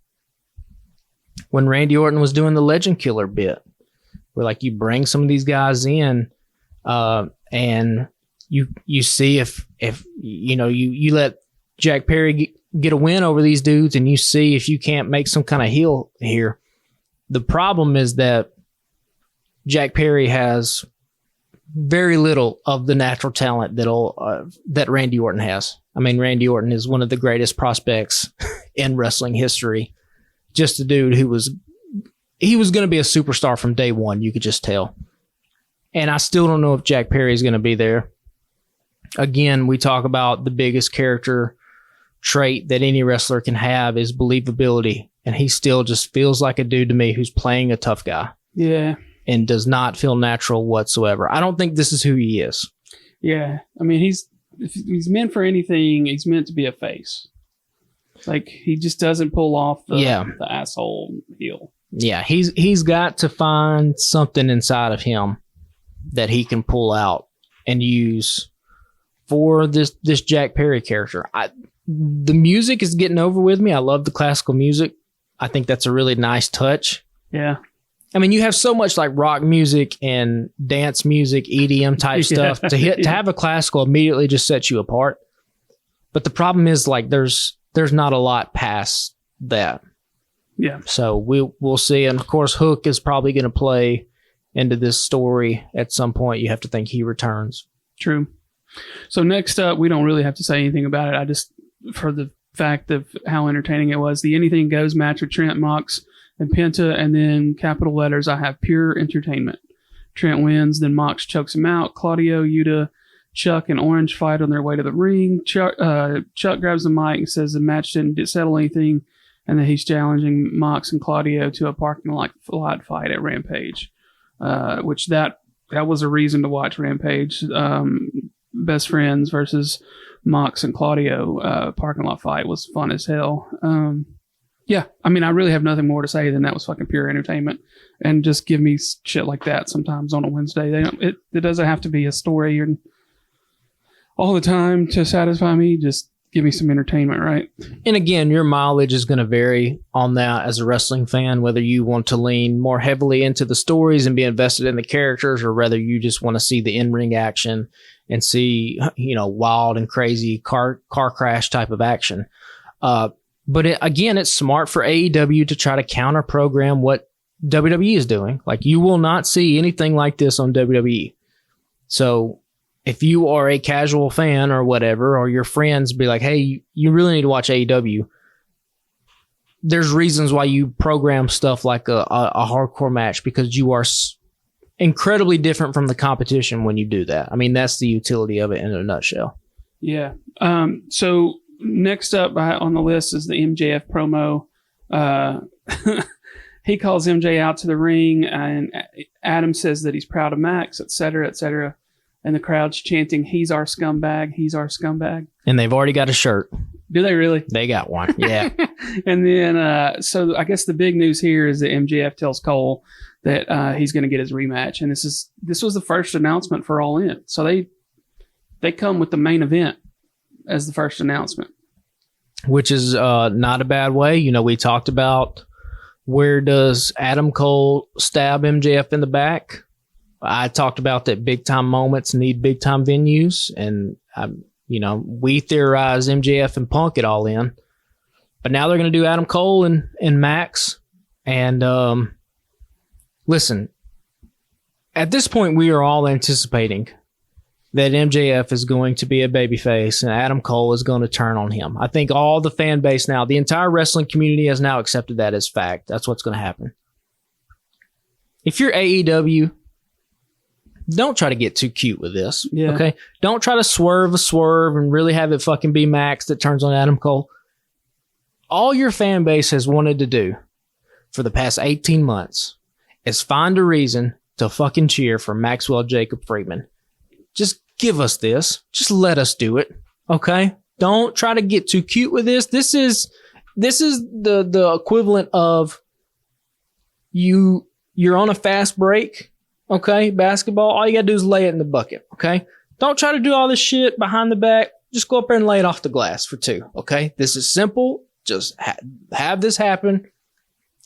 when Randy Orton was doing the Legend Killer bit, where like you bring some of these guys in, and you see if you let Jack Perry get a win over these dudes, and you see if you can't make some kind of heel here. The problem is that Jack Perry has very little of the natural talent that Randy Orton has. I mean, Randy Orton is one of the greatest prospects in wrestling history. Just a dude who was going to be a superstar from day one. You could just tell. And I still don't know if Jack Perry is going to be there. Again, we talk about the biggest character trait that any wrestler can have is believability. And he still just feels like a dude to me who's playing a tough guy. Yeah. And does not feel natural whatsoever. I don't think this is who he is. Yeah. I mean, if he's meant for anything, he's meant to be a face. Like, he just doesn't pull off the asshole heel. Yeah, he's got to find something inside of him that he can pull out and use for this Jack Perry character. The music is getting over with me. I love the classical music. I think that's a really nice touch. Yeah. I mean, you have so much like rock music and dance music, EDM type stuff. To have a classical immediately just sets you apart. But the problem is like there's not a lot past that. Yeah. So we'll see. And of course, Hook is probably going to play into this story at some point. You have to think he returns. True. So next up, we don't really have to say anything about it. I just, for the fact of how entertaining it was, the Anything Goes match with Trent, Mox, and Penta, and then capital letters, I have pure entertainment. Trent wins, then Mox chokes him out. Claudio, Yuta, Chuck, and Orange fight on their way to the ring. Chuck grabs the mic and says the match didn't settle anything, and that he's challenging Mox and Claudio to a parking lot fight at Rampage, which that was a reason to watch Rampage. Best friends versus Mox and Claudio parking lot fight was fun as hell. Yeah, I mean, I really have nothing more to say than that was fucking pure entertainment. And just give me shit like that sometimes on a Wednesday. It doesn't have to be a story or all the time to satisfy me. Just give me some entertainment, right? And again, your mileage is going to vary on that as a wrestling fan, whether you want to lean more heavily into the stories and be invested in the characters, or whether you just want to see the in-ring action and see, wild and crazy car crash type of action. But again, it's smart for AEW to try to counter program what WWE is doing. Like, you will not see anything like this on WWE. So if you are a casual fan or whatever, or your friends be like, hey, you really need to watch AEW, there's reasons why you program stuff like a hardcore match, because you are incredibly different from the competition when you do that. I mean, that's the utility of it in a nutshell. Yeah. So next up on the list is the MJF promo. He calls MJ out to the ring, and Adam says that he's proud of Max, etc., etc. And the crowd's chanting, "He's our scumbag, he's our scumbag." And they've already got a shirt. Do they really? They got one, yeah. And then, so I guess the big news here is that MJF tells Cole that he's going to get his rematch. And this was the first announcement for All In. So they come with the main event as the first announcement. Which is not a bad way. We talked about, where does Adam Cole stab MJF in the back? I talked about that big time moments need big time venues, and we theorize MJF and Punk it All In, but now they're going to do Adam Cole and Max. And listen, at this point, we are all anticipating that MJF is going to be a babyface and Adam Cole is going to turn on him. I think all the fan base now, the entire wrestling community has now accepted that as fact. That's what's going to happen. If you're AEW, don't try to get too cute with this. Yeah. Okay? Don't try to swerve and really have it fucking be Max that turns on Adam Cole. All your fan base has wanted to do for the past 18 months is find a reason to fucking cheer for Maxwell Jacob Friedman. Just give us this. Just let us do it. Okay? Don't try to get too cute with this. This is the equivalent of you're on a fast break. Okay? Basketball. All you gotta do is lay it in the bucket. Okay? Don't try to do all this shit behind the back. just go up there and lay it off the glass for 2. Okay. This is simple. Just have this happen.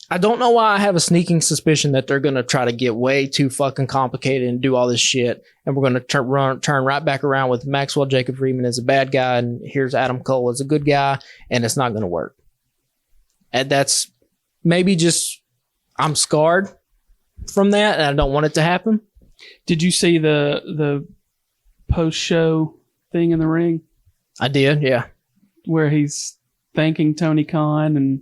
I don't know why I have a sneaking suspicion that they're going to try to get way too fucking complicated and do all this shit. And we're going to turn right back around with Maxwell Jacob Friedman as a bad guy. And here's Adam Cole as a good guy. And it's not going to work. And that's maybe just, I'm scarred from that. And I don't want it to happen. Did you see the post-show thing in the ring? I did. Yeah. Where he's thanking Tony Khan and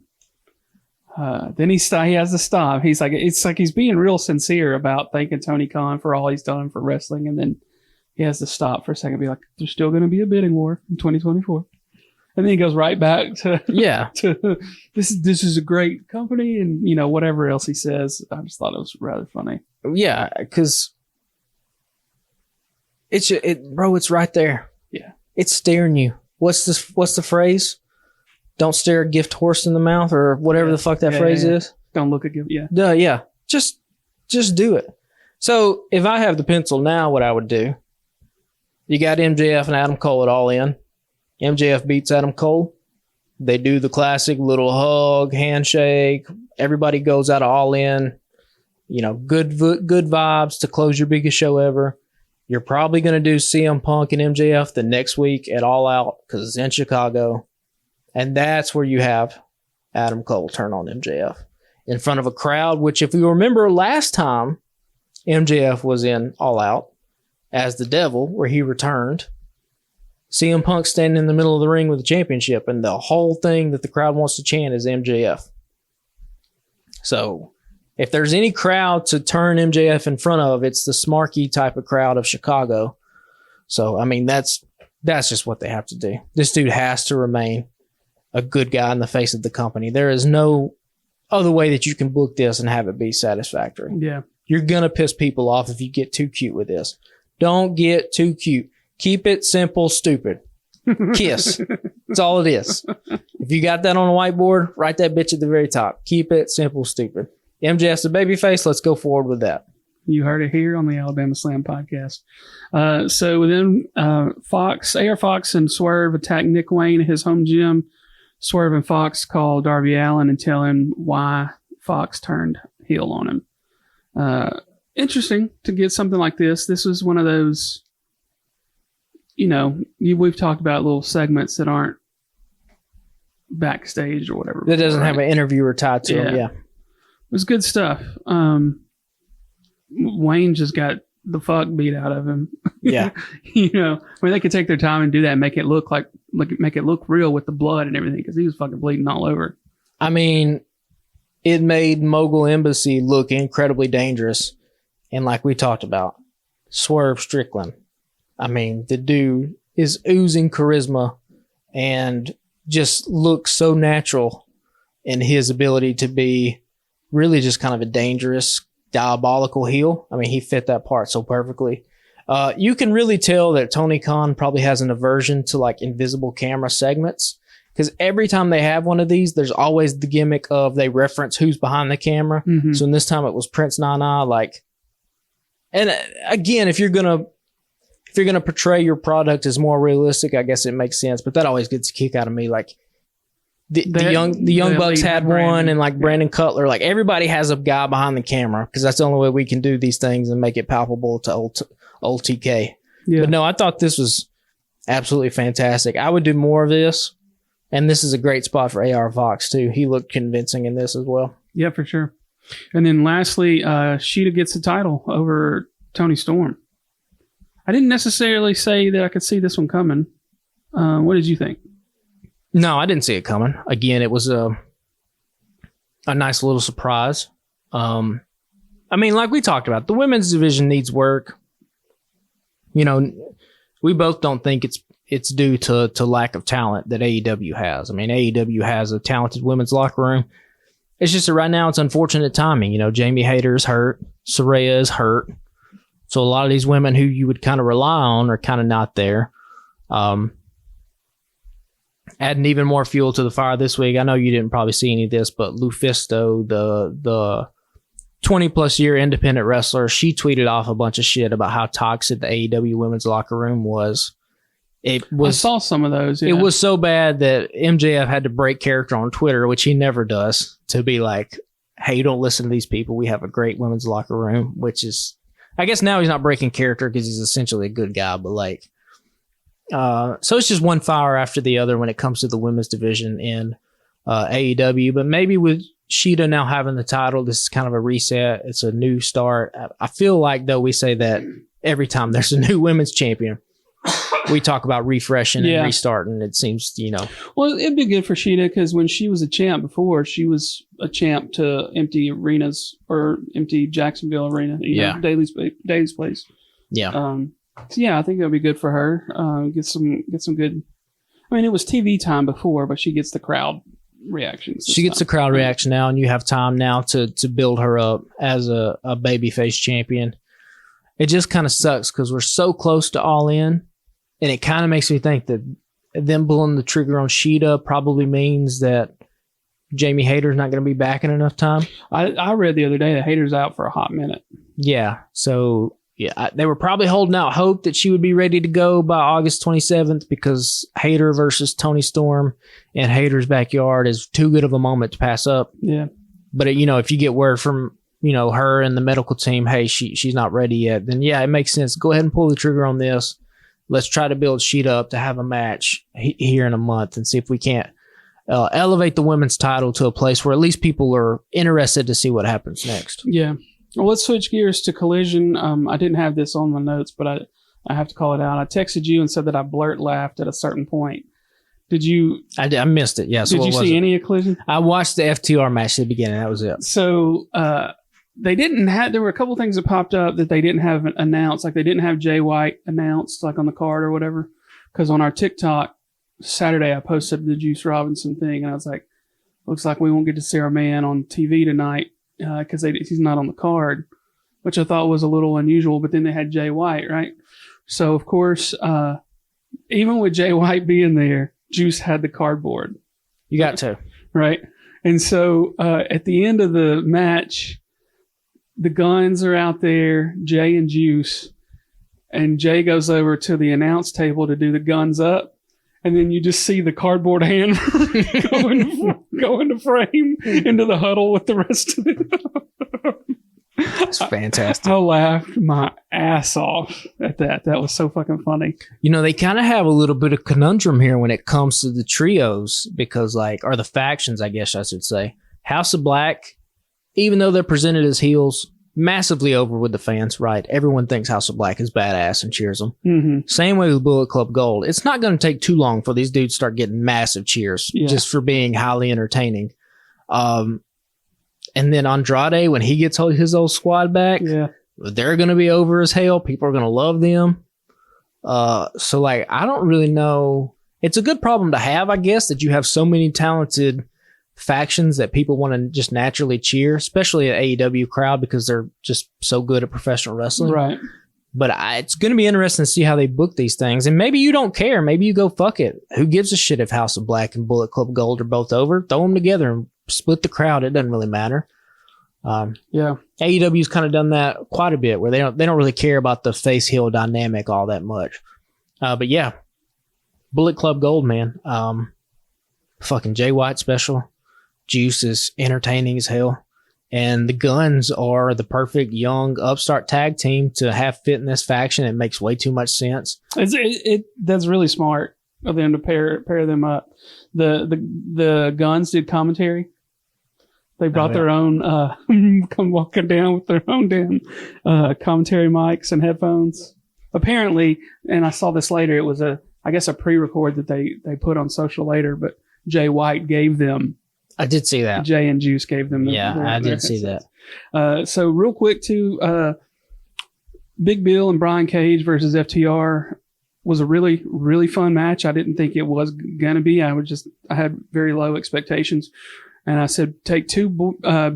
then he has to stop. He's like, it's like he's being real sincere about thanking Tony Khan for all he's done for wrestling, and then he has to stop for a second and be like, there's still going to be a bidding war in 2024. And then he goes right back to to this is a great company, and you know, whatever else he says. I just thought it was rather funny. Yeah, because it's right there. Yeah, it's staring you. What's the phrase? Don't stare a gift horse in the mouth, or whatever the fuck that phrase is. Don't look at gift. Yeah. Yeah. Just do it. So if I have the pencil now, what I would do, you got MJF and Adam Cole at All In. MJF beats Adam Cole. They do the classic little hug, handshake. Everybody goes out of All In. You know, good vibes to close your biggest show ever. You're probably going to do CM Punk and MJF the next week at All Out because it's in Chicago. And that's where you have Adam Cole turn on MJF in front of a crowd, which if you remember last time, MJF was in All Out as the Devil, where he returned. CM Punk standing in the middle of the ring with the championship, and the whole thing that the crowd wants to chant is MJF. So if there's any crowd to turn MJF in front of, it's the smarky type of crowd of Chicago. So, I mean, that's just what they have to do. This dude has to remain a good guy in the face of the company. There is no other way that you can book this and have it be satisfactory. Yeah. You're going to piss people off if you get too cute with this. Don't get too cute. Keep it simple, stupid. Kiss. That's all it is. If you got that on a whiteboard, write that bitch at the very top. Keep it simple, stupid. MJF's a babyface. Let's go forward with that. You heard it here on the Alabama Slam podcast. So then AR Fox and Swerve attack Nick Wayne at his home gym. Swerve and Fox call Darby Allin and tell him why Fox turned heel on him. Interesting to get something like this. This was one of those, you know, we've talked about little segments that aren't backstage or whatever. That doesn't have an interviewer tied to him. Yeah. It was good stuff. Wayne just got the fuck beat out of him. Yeah. You know, I mean, they could take their time and do that and make it look real with the blood and everything, because he was fucking bleeding all over. I mean, it made Mogul Embassy look incredibly dangerous. And like we talked about, Swerve Strickland. I mean, the dude is oozing charisma and just looks so natural in his ability to be really just kind of a dangerous, diabolical heel. I mean, he fit that part so perfectly. You can really tell that Tony Khan probably has an aversion to like invisible camera segments, because every time they have one of these, there's always the gimmick of they reference who's behind the camera. Mm-hmm. So in this time it was Prince Nana. And again, if you're gonna portray your product as more realistic, I guess it makes sense. But that always gets a kick out of me. Like the Young Bucks had one, and like Brandon Cutler, like everybody has a guy behind the camera, because that's the only way we can do these things and make it palpable to old TK. Yeah. But no, I thought this was absolutely fantastic. I would do more of this, and this is a great spot for AR Fox too. He looked convincing in this as well. Yeah, for sure. And then lastly, Sheeta gets the title over Tony Storm. I didn't necessarily say that I could see this one coming. What did you think? No, I didn't see it coming. Again, it was a nice little surprise. I mean, like we talked about, the women's division needs work. You know, we both don't think it's due to lack of talent that AEW has. I mean, AEW has a talented women's locker room. It's just that right now it's unfortunate timing. You know, Jamie Hayter is hurt. Saraya is hurt. So a lot of these women who you would kind of rely on are kind of not there. Adding even more fuel to the fire this week. I know you didn't probably see any of this, but Lufisto, the 20-plus year independent wrestler, she tweeted off a bunch of shit about how toxic the AEW women's locker room was. It I was saw some of those. Yeah. It was so bad that MJF had to break character on Twitter, which he never does, to be like, hey, you don't listen to these people. We have a great women's locker room, which is, I guess now he's not breaking character because he's essentially a good guy, but like, so it's just one fire after the other when it comes to the women's division in AEW. But maybe with Sheeta now having the title, this is kind of a reset. It's a new start. I feel like, though, we say that every time there's a new women's champion. We talk about refreshing and restarting. It seems, Well, it'd be good for Sheeta because when she was a champ before, she was a champ to empty arenas or empty Jacksonville Arena. You know, Daly's place. Yeah. So yeah, I think that'd be good for her. Get some good. I mean, it was TV time before, but she gets the crowd reactions. She gets the crowd reaction now, and you have time now to build her up as a babyface champion. It just kind of sucks because we're so close to All In. And it kind of makes me think that them pulling the trigger on Sheeta probably means that Jamie Hayter's not going to be back in enough time. I read the other day that Hayter's out for a hot minute. Yeah. So, they were probably holding out hope that she would be ready to go by August 27th because Hayter versus Tony Storm in Hayter's backyard is too good of a moment to pass up. Yeah. But, if you get word from, her and the medical team, hey, she's not ready yet, then, it makes sense. Go ahead and pull the trigger on this. Let's try to build Sheeta up to have a match here in a month and see if we can't elevate the women's title to a place where at least people are interested to see what happens next. Yeah. Well, let's switch gears to Collision. I didn't have this on my notes, but I have to call it out. I texted you and said that I blurt laughed at a certain point. Did you? I missed it. Yeah. So did you see any of Collision? I watched the FTR match at the beginning. That was it. So, they didn't have, there were a couple things that popped up that they didn't have announced. Like they didn't have Jay White announced like on the card or whatever. Cause on our TikTok Saturday, I posted the Juice Robinson thing and I was like, looks like we won't get to see our man on TV tonight. Cause he's not on the card, which I thought was a little unusual, but then they had Jay White, right? So of course, even with Jay White being there, Juice had the cardboard. You got to. Right. And so, at the end of the match, the Guns are out there, Jay and Juice, and Jay goes over to the announce table to do the Guns up, and then you just see the cardboard hand go into frame into the huddle with the rest of it. That's fantastic. I laughed my ass off at that. That was so fucking funny. They kind of have a little bit of conundrum here when it comes to the trios because, or the factions, I guess I should say. House of Black, even though they're presented as heels, massively over with the fans, right? Everyone thinks House of Black is badass and cheers them. Mm-hmm. Same way with Bullet Club Gold. It's not going to take too long for these dudes to start getting massive cheers just for being highly entertaining. And then Andrade, when he gets his old squad back, they're going to be over as hell. People are going to love them. So I don't really know. It's a good problem to have, I guess, that you have so many talented factions that people want to just naturally cheer, especially an AEW crowd because they're just so good at professional wrestling. Right. But it's going to be interesting to see how they book these things. And maybe you don't care. Maybe you go, fuck it. Who gives a shit if House of Black and Bullet Club Gold are both over? Throw them together and split the crowd. It doesn't really matter. AEW's kind of done that quite a bit where they don't really care about the face heel dynamic all that much. But yeah, Bullet Club Gold, man. Fucking Jay White special. Juice is entertaining as hell. And the Guns are the perfect young upstart tag team to have fit in this faction. It makes way too much sense. That's really smart of them to pair them up. The Guns did commentary. They brought their own, come walking down with their own damn commentary mics and headphones. Apparently, and I saw this later, it was I guess a pre-record that they put on social later, but Jay White gave them. I did see that. Jay and Juice gave them. I did see that. So real quick too, Big Bill and Brian Cage versus FTR was a really, really fun match. I didn't think it was going to be. I had very low expectations. And I said, take two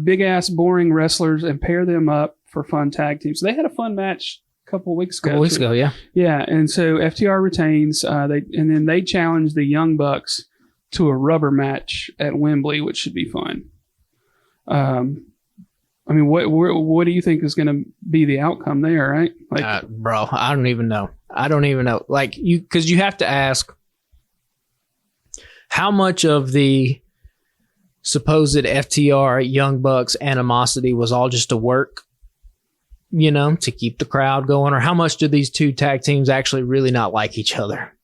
big ass boring wrestlers and pair them up for fun tag teams. So they had a fun match a couple of weeks ago. Yeah. Yeah. And so FTR retains, and then they challenge the Young Bucks to a rubber match at Wembley, which should be fun. What do you think is going to be the outcome there, right? Bro, I don't even know. I don't even know. Like, because you have to ask how much of the supposed FTR Young Bucks animosity was all just to work, to keep the crowd going, or how much do these two tag teams actually really not like each other?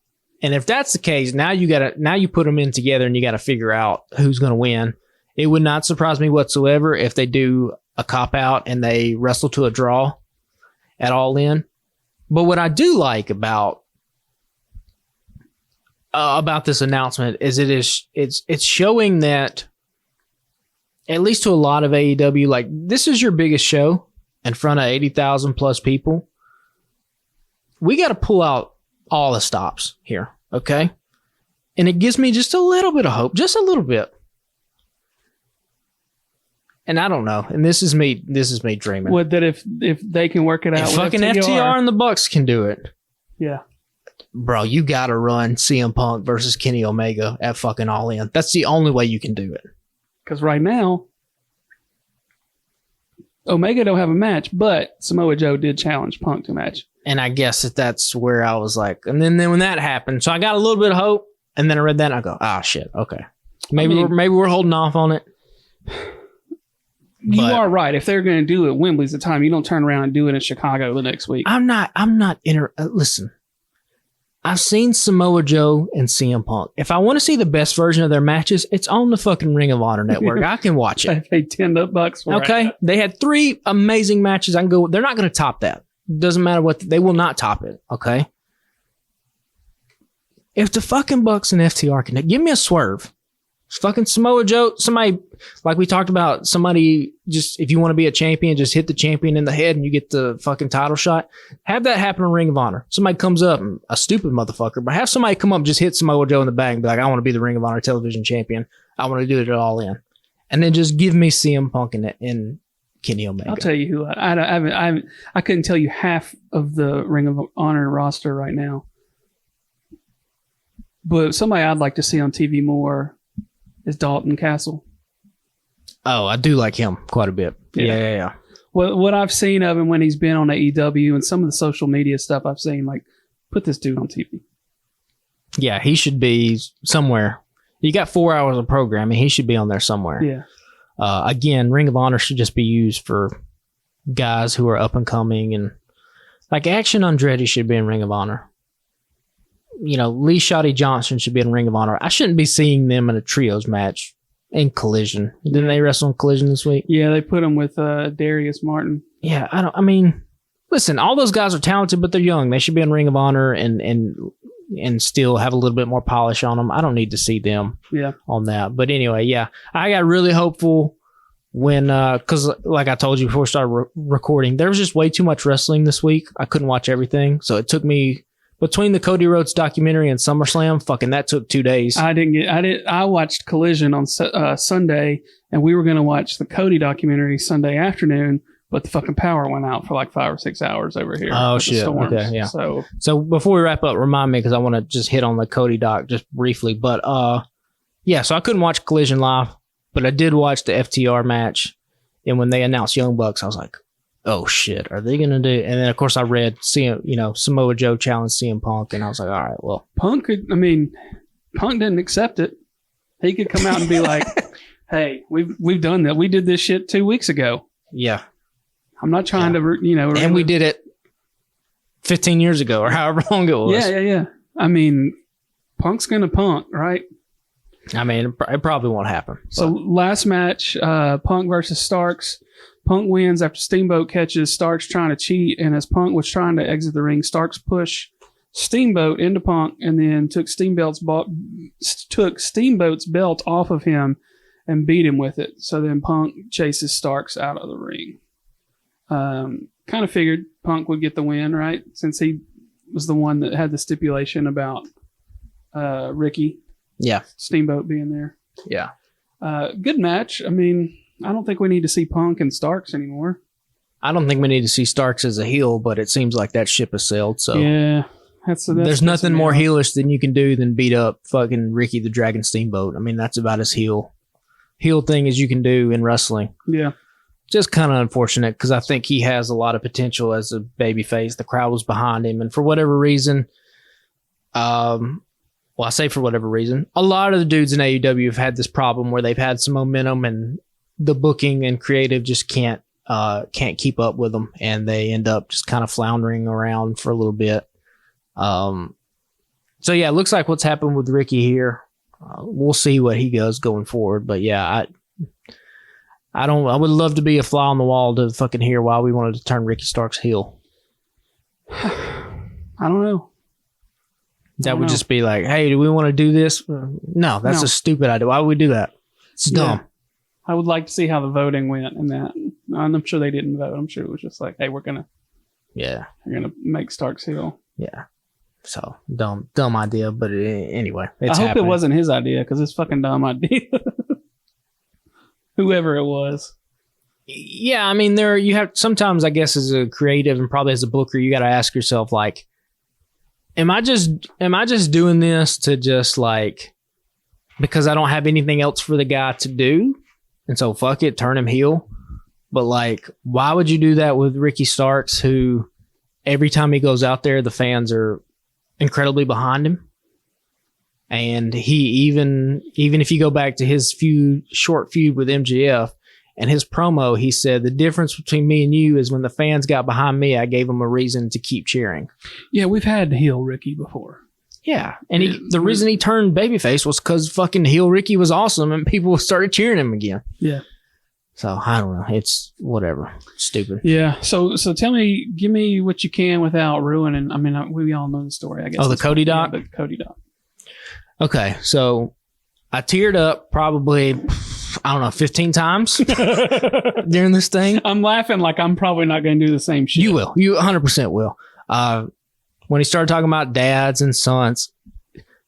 And if that's the case, now you put them in together and you got to figure out who's going to win. It would not surprise me whatsoever if they do a cop out and they wrestle to a draw at All In. But what I do like about this announcement is it's showing that, at least to a lot of AEW, like, this is your biggest show in front of 80,000 plus people. We got to pull out all the stops here, okay? And it gives me just a little bit of hope, just a little bit. And I don't know. And this is me dreaming. What, that if they can work it out, if fucking FTR and the Bucks can do it. Yeah. Bro, you got to run CM Punk versus Kenny Omega at fucking All In. That's the only way you can do it. Because right now, Omega don't have a match, but Samoa Joe did challenge Punk to a match. And I guess that's where I was like, and then when that happened, so I got a little bit of hope, and then I read that and I go, shit, okay. Maybe we're holding off on it. You are right. If they're going to do it, Wembley's the time. You don't turn around and do it in Chicago the next week. Listen, I've seen Samoa Joe and CM Punk. If I want to see the best version of their matches, it's on the fucking Ring of Honor network. I can watch it. I paid $10 for it. Okay. They had 3 amazing matches. I can go. They're not going to top that. Doesn't matter what. They will not top it. Okay. If the fucking Bucks and FTR can give me a swerve, fucking Samoa Joe, somebody, like we talked about, somebody just, if you want to be a champion, just hit the champion in the head and you get the fucking title shot. Have that happen in Ring of Honor. Somebody comes up, a stupid motherfucker, but have somebody come up and just hit Samoa Joe in the back and be like, I want to be the Ring of Honor television champion. I want to do it All In. And then just give me CM Punk and Kenny Omega. I'll tell you who. I couldn't tell you half of the Ring of Honor roster right now. But somebody I'd like to see on TV more is Dalton Castle. Oh, I do like him quite a bit. Yeah. Well, what I've seen of him when he's been on AEW and some of the social media stuff I've seen, like, put this dude on TV. Yeah, he should be somewhere. You got 4 hours of programming. He should be on there somewhere. Yeah. Again, Ring of Honor should just be used for guys who are up and coming, and like Action Andretti should be in Ring of Honor. Lee Shoddy Johnson should be in Ring of Honor. I shouldn't be seeing them in a trios match in Collision. Didn't they wrestle in Collision this week? Yeah, they put him with Darius Martin. Yeah, listen, all those guys are talented, but they're young. They should be in Ring of Honor and still have a little bit more polish on them. I don't need to see them on that. But anyway, yeah, I got really hopeful when, because like I told you before we started recording, there was just way too much wrestling this week. I couldn't watch everything. So it took me, between the Cody Rhodes documentary and SummerSlam, fucking that took 2 days. I watched Collision on Sunday, and we were going to watch the Cody documentary Sunday afternoon, but the fucking power went out for like 5 or 6 hours over here. Oh, shit. Okay, yeah. So before we wrap up, remind me, because I want to just hit on the Cody doc just briefly. But so I couldn't watch Collision live, but I did watch the FTR match. And when they announced Young Bucks, I was like, oh shit, are they gonna do? And then of course I read Samoa Joe challenged CM Punk, and I was like, all right, well, Punk didn't accept it. He could come out and be like, hey, we've done that. We did this shit 2 weeks ago. Yeah, I'm not trying to and we did it 15 years ago or however long it was. Yeah. Punk's gonna punk, right? It probably won't happen. So last match, Punk versus Starks. Punk wins after Steamboat catches Starks trying to cheat, and as Punk was trying to exit the ring, Starks pushed Steamboat into Punk and then took Steamboat's belt off of him and beat him with it. So then Punk chases Starks out of the ring. Kind of figured Punk would get the win, right? Since he was the one that had the stipulation about Ricky. Yeah. Steamboat being there. Yeah. Good match. I don't think we need to see Punk and Starks anymore. I don't think we need to see Starks as a heel, but it seems like that ship has sailed. So yeah, there's nothing more heelish than you can do than beat up fucking Ricky the Dragon Steamboat. That's about as heel thing as you can do in wrestling. Yeah. just kind of unfortunate because I think he has a lot of potential as a babyface. The crowd was behind him, and for whatever reason, well, I say for whatever reason, a lot of the dudes in AEW have had this problem where they've had some momentum, and the booking and creative just can't keep up with them, and they end up just kind of floundering around for a little bit. So yeah, it looks like what's happened with Ricky here. We'll see what he goes going forward, but yeah, I would love to be a fly on the wall to fucking hear why we wanted to turn Ricky Starks heel. I don't know. That would just be like, hey, do we want to do this? No, that's a stupid idea. Why would we do that? It's dumb. I would like to see how the voting went in that. I'm sure they didn't vote. I'm sure it was just like, hey, we're gonna make Starks heel. Yeah. So dumb idea, but anyway, I hope it wasn't his idea because it's fucking dumb idea. Whoever it was. Yeah, I mean, you have sometimes, I guess, as a creative and probably as a booker, you got to ask yourself, like, am I just doing this to just like because I don't have anything else for the guy to do, and so fuck it, turn him heel. But like, why would you do that with Ricky Starks, who every time he goes out there, the fans are incredibly behind him? And he even if you go back to his short feud with MJF and his promo, he said, the difference between me and you is when the fans got behind me, I gave them a reason to keep cheering. Yeah, we've had heel Ricky before. Yeah. And the reason he turned babyface was because fucking heel Ricky was awesome and people started cheering him again. Yeah. So I don't know. It's whatever. Stupid. Yeah. So give me what you can without ruining. I mean, we all know the story, I guess. Oh, the Cody doc? Yeah, the Cody doc. Okay. So I teared up probably, I don't know, 15 times during this thing. I'm laughing like I'm probably not going to do the same shit. You will. You 100% will. When he started talking about dads and sons,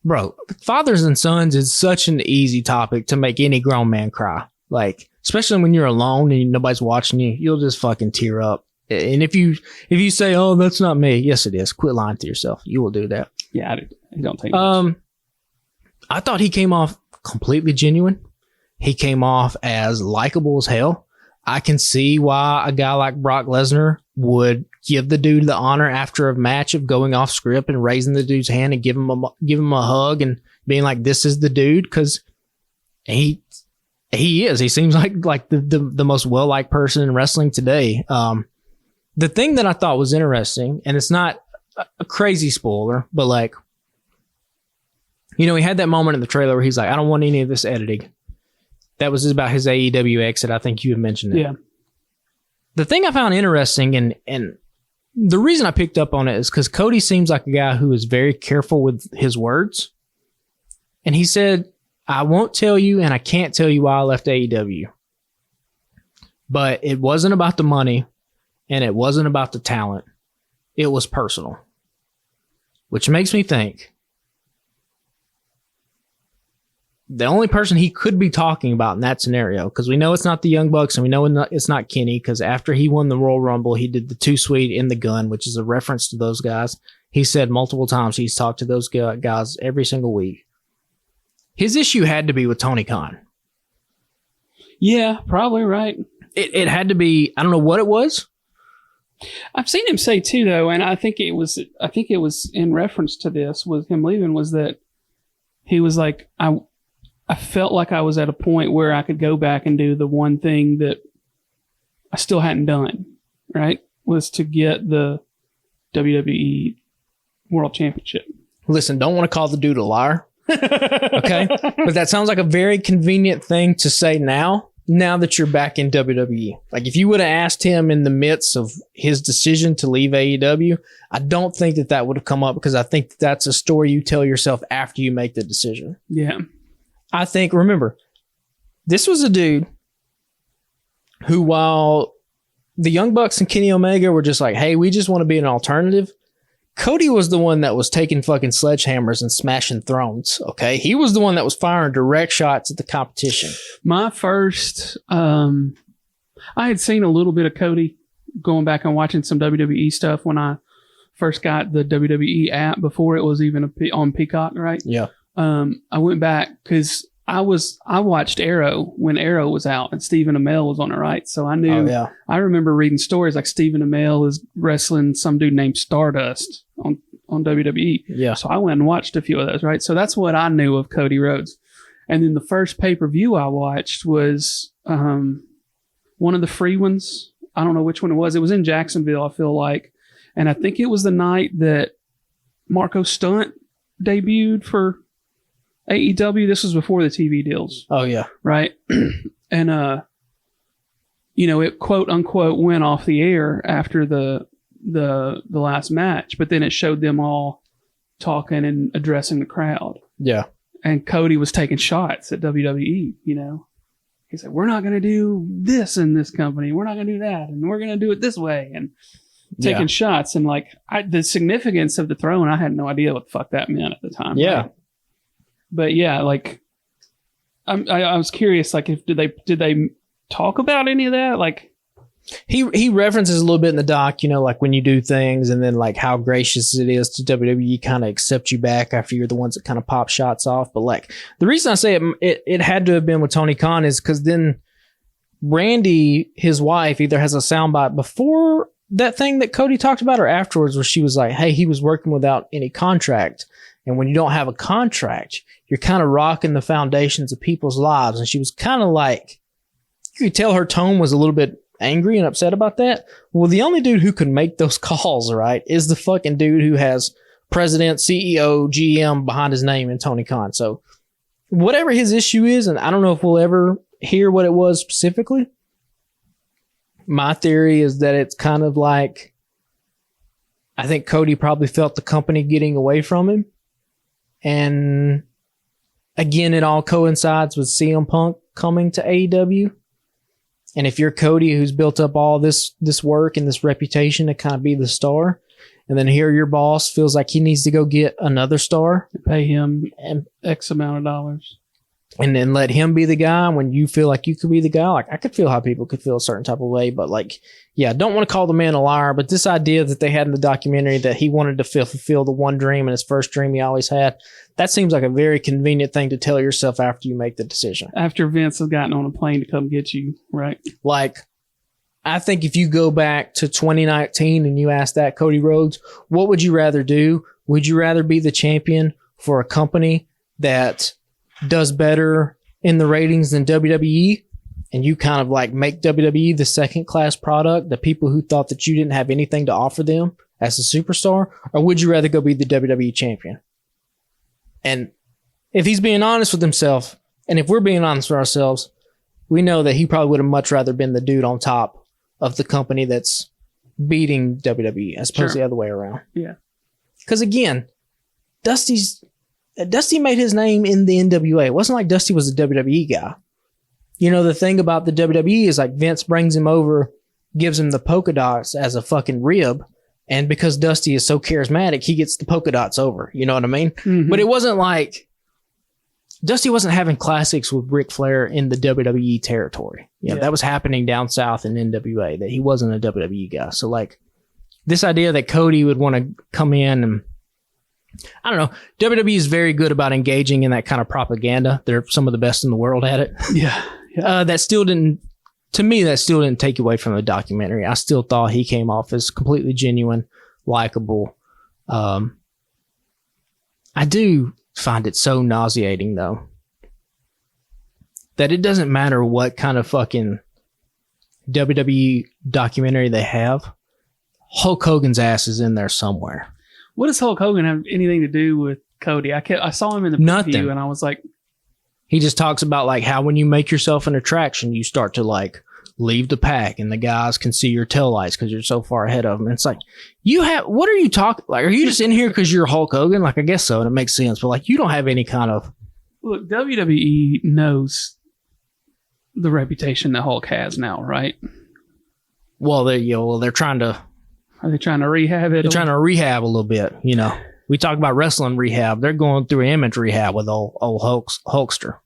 bro, fathers and sons is such an easy topic to make any grown man cry. Like, especially when you're alone and nobody's watching you, you'll just fucking tear up. And if you say, "Oh, that's not me," yes, it is. Quit lying to yourself. You will do that. Yeah, I don't take much. I thought he came off completely genuine. He came off as likable as hell. I can see why a guy like Brock Lesnar would give the dude the honor after a match of going off script and raising the dude's hand and give him a hug and being like, "This is the dude," because he is. He seems like the most well-liked person in wrestling today. The thing that I thought was interesting, and it's not a crazy spoiler, but like, he had that moment in the trailer where he's like, "I don't want any of this editing." That was about his AEW exit. I think you had mentioned it. Yeah. The thing I found interesting, and the reason I picked up on it is because Cody seems like a guy who is very careful with his words. And he said, "I won't tell you, and I can't tell you why I left AEW. But it wasn't about the money, and it wasn't about the talent. It was personal." Which makes me think, the only person he could be talking about in that scenario, because we know it's not the Young Bucks and we know it's not Kenny, because after he won the Royal Rumble, he did the Too Sweet in the Gun, which is a reference to those guys. He said multiple times he's talked to those guys every single week. His issue had to be with Tony Khan. Yeah, probably right. It had to be. I don't know what it was. I've seen him say too, though, and I think it was in reference to this with him leaving, was that he was like, I felt like I was at a point where I could go back and do the one thing that I still hadn't done, right? Was to get the WWE World Championship. Listen, don't want to call the dude a liar. Okay? But that sounds like a very convenient thing to say now that you're back in WWE. Like, if you would have asked him in the midst of his decision to leave AEW, I don't think that would have come up, because I think that's a story you tell yourself after you make the decision. Yeah. I think, remember, this was a dude who, while the Young Bucks and Kenny Omega were just like, "Hey, we just want to be an alternative," Cody was the one that was taking fucking sledgehammers and smashing thrones, okay? He was the one that was firing direct shots at the competition. My first, I had seen a little bit of Cody going back and watching some WWE stuff when I first got the WWE app before it was even on Peacock, right? Yeah. I went back because I watched Arrow when Arrow was out and Stephen Amell was on it, right? So I knew. Oh, yeah. I remember reading stories like Stephen Amell is wrestling some dude named Stardust on WWE. Yeah. So I went and watched a few of those, right? So that's what I knew of Cody Rhodes. And then the first pay-per-view I watched was one of the free ones. I don't know which one it was. It was in Jacksonville, I feel like. And I think it was the night that Marco Stunt debuted for AEW. This was before the TV deals. Oh, yeah. Right? And, it quote unquote went off the air after the last match, but then it showed them all talking and addressing the crowd. Yeah. And Cody was taking shots at WWE, He said, we're not going to do this in this company. We're not going to do that. And we're going to do it this way. And taking shots. And the significance of the throwing, I had no idea what the fuck that meant at the time. Yeah. Right? But yeah, I was curious, did they talk about any of that? He references a little bit in the doc, when you do things and then how gracious it is to WWE kind of accept you back after you're the ones that kind of pop shots off. But the reason I say it had to have been with Tony Khan is because then Randy, his wife, either has a soundbite before that thing that Cody talked about or afterwards where she was like, hey, he was working without any contract. And when you don't have a contract, you're kind of rocking the foundations of people's lives. And she was kind of you could tell her tone was a little bit angry and upset about that. Well, the only dude who can make those calls, right, is the fucking dude who has president, CEO, GM behind his name in Tony Khan. So whatever his issue is, and I don't know if we'll ever hear what it was specifically. My theory is that it's kind of I think Cody probably felt the company getting away from him. And again, it all coincides with CM Punk coming to AEW. And if you're Cody, who's built up all this work and this reputation to kind of be the star, and then here your boss feels like he needs to go get another star, pay him X amount of dollars, and then let him be the guy when you feel like you could be the guy. I could feel how people could feel a certain type of way, but don't want to call the man a liar. But this idea that they had in the documentary that he wanted to fulfill the one dream and his first dream he always had, that seems like a very convenient thing to tell yourself after you make the decision. After Vince has gotten on a plane to come get you, right? I think if you go back to 2019 and you ask that Cody Rhodes, what would you rather do? Would you rather be the champion for a company that does better in the ratings than WWE, and you kind of make WWE the second class product, the people who thought that you didn't have anything to offer them as a superstar, or would you rather go be the WWE champion? And if he's being honest with himself, and if we're being honest with ourselves, we know that he probably would have much rather been the dude on top of the company that's beating WWE as opposed to the other way around. Yeah. Because again, Dusty made his name in the NWA. It wasn't like Dusty was a WWE guy. The thing about the WWE is Vince brings him over, gives him the polka dots as a fucking rib. And because Dusty is so charismatic, he gets the polka dots over. You know what I mean? Mm-hmm. But it wasn't Dusty wasn't having classics with Ric Flair in the WWE territory. That was happening down south in NWA, that he wasn't a WWE guy. So this idea that Cody would want to come in and, I don't know, WWE is very good about engaging in that kind of propaganda. They're some of the best in the world at it. Yeah. That still didn't take away from the documentary. I still thought he came off as completely genuine, likable. I do find it so nauseating, though, that it doesn't matter what kind of fucking WWE documentary they have. Hulk Hogan's ass is in there somewhere. What does Hulk Hogan have anything to do with Cody? I saw him in the preview and I was like... He just talks about how when you make yourself an attraction, you start to leave the pack and the guys can see your taillights because you're so far ahead of them. And it's what are you talking? Are you just in here because you're Hulk Hogan? I guess so. And it makes sense. But you don't have any kind of... Look, WWE knows the reputation that Hulk has now, right? Well, they're trying to... Are they trying to rehab it? They're trying to rehab a little bit, We talk about wrestling rehab. They're going through image rehab with old Hulkster.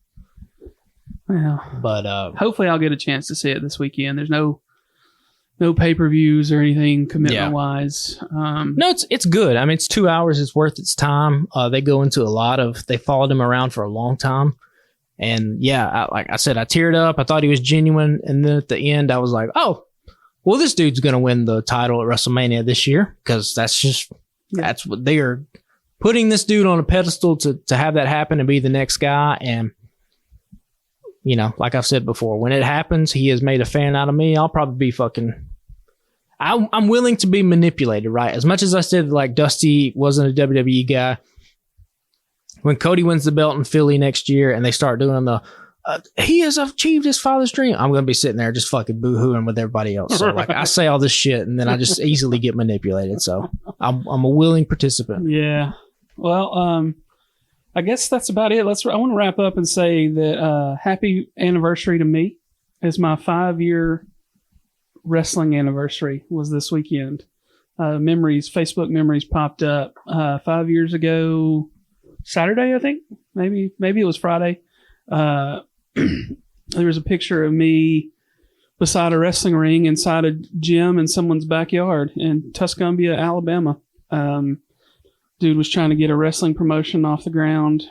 Well, but hopefully I'll get a chance to see it this weekend. There's no pay-per-views or anything commitment-wise. No, it's good. I mean, it's 2 hours. It's worth its time. They go into they followed him around for a long time. And yeah, like I said, I teared up. I thought he was genuine. And then at the end, I was like, oh, well, this dude's going to win the title at WrestleMania this year, because that's what they are putting this dude on a pedestal to have that happen and be the next guy. And, you know, like I've said before, when it happens, he has made a fan out of me. I'll probably be I'm willing to be manipulated, right? As much as I said, like, Dusty wasn't a WWE guy, when Cody wins the belt in Philly next year and they start doing he has achieved his father's dream, I'm going to be sitting there just fucking boo-hooing with everybody else. So, like, I say all this shit and then I just easily get manipulated. So I'm a willing participant. Yeah. Well, I guess that's about it. I want to wrap up and say that happy anniversary to me, as my 5-year wrestling anniversary was this weekend. Facebook memories popped up 5 years ago, Saturday, I think. Maybe it was Friday. There was a picture of me beside a wrestling ring inside a gym in someone's backyard in Tuscumbia, Alabama. Dude was trying to get a wrestling promotion off the ground.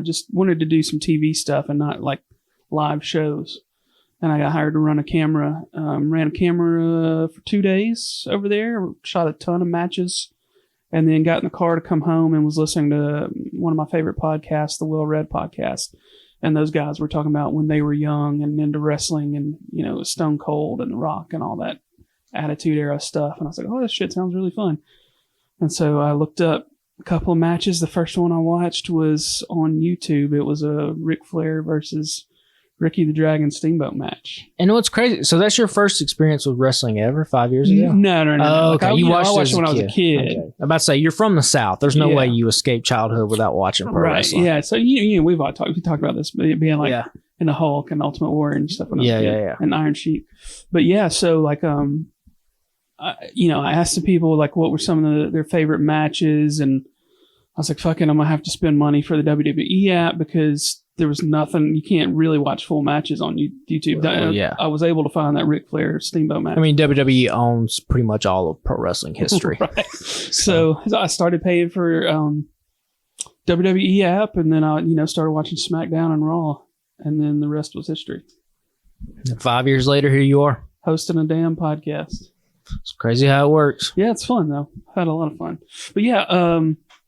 Just wanted to do some TV stuff and not like live shows. And I got hired to run a camera. Ran a camera for 2 days over there. Shot a ton of matches. And then got in the car to come home and was listening to one of my favorite podcasts, the Will Red podcast. And those guys were talking about when they were young and into wrestling and, you know, Stone Cold and The Rock and all that Attitude Era stuff. And I was like, oh, this shit sounds really fun. And so I looked up a couple of matches. The first one I watched was on YouTube. It was a Ric Flair versus Ricky the Dragon Steamboat match. And what's crazy, so that's your first experience with wrestling ever, 5 years ago? No. Oh, okay. Like, I watched it when as I was a kid. Okay. I'm about to say, you're from the South. There's no way you escaped childhood without watching pro wrestling. Yeah. So we've talked about this, being like in the Hulk and Ultimate Warrior and stuff. And Iron Sheik. But yeah, so like I asked the people like what were some of their favorite matches, and I was like, fucking, I'm gonna have to spend money for the WWE app because there was nothing. You can't really watch full matches on YouTube. I was able to find that Ric Flair Steamboat match. I mean, WWE owns pretty much all of pro wrestling history. Right. So I started paying for WWE app, and then I started watching SmackDown and Raw, and then the rest was history. And 5 years later, here you are hosting a damn podcast. It's crazy how it works. Yeah, it's fun though. Had a lot of fun. But yeah,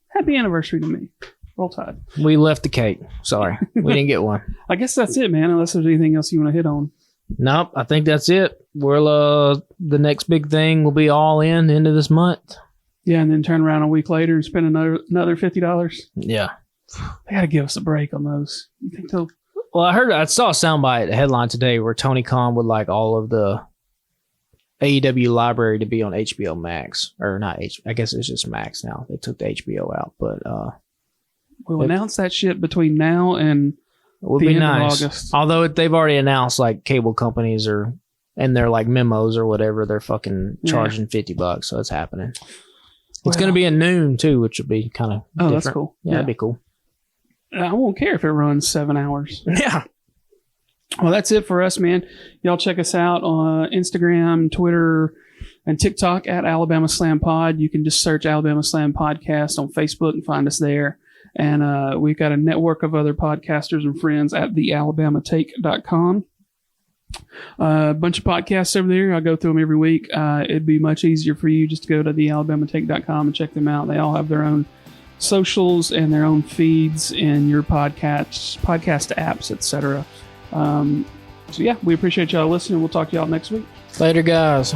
happy anniversary to me. Roll Tide. We left the cake. Sorry. We didn't get one. I guess that's it, man, unless there's anything else you want to hit on. Nope, I think that's it. The next big thing will be All In end of this month. Yeah, and then turn around a week later and spend another $50. Yeah. They got to give us a break on those. You think they'll... Well, I saw a soundbite, a headline today where Tony Khan would like all of the AEW library to be on HBO Max. Or not I guess it's just Max now. They took the HBO out, but... We'll announce that shit between now and the end of August. Although they've already announced like cable companies are in their like memos or whatever, they're fucking charging $50, so it's happening. It's going to be at noon too, which would be kind of different. That's cool. Yeah, that'd be cool. I won't care if it runs 7 hours. Yeah. Well, that's it for us, man. Y'all check us out on Instagram, Twitter, and TikTok at Alabama Slam Pod. You can just search Alabama Slam Podcast on Facebook and find us there. And we've got a network of other podcasters and friends at thealabamatake.com. A bunch of podcasts over there. I go through them every week. It'd be much easier for you just to go to thealabamatake.com and check them out. They all have their own socials and their own feeds in your podcast apps, etc. So yeah, we appreciate y'all listening. We'll talk to y'all next week. Later, guys.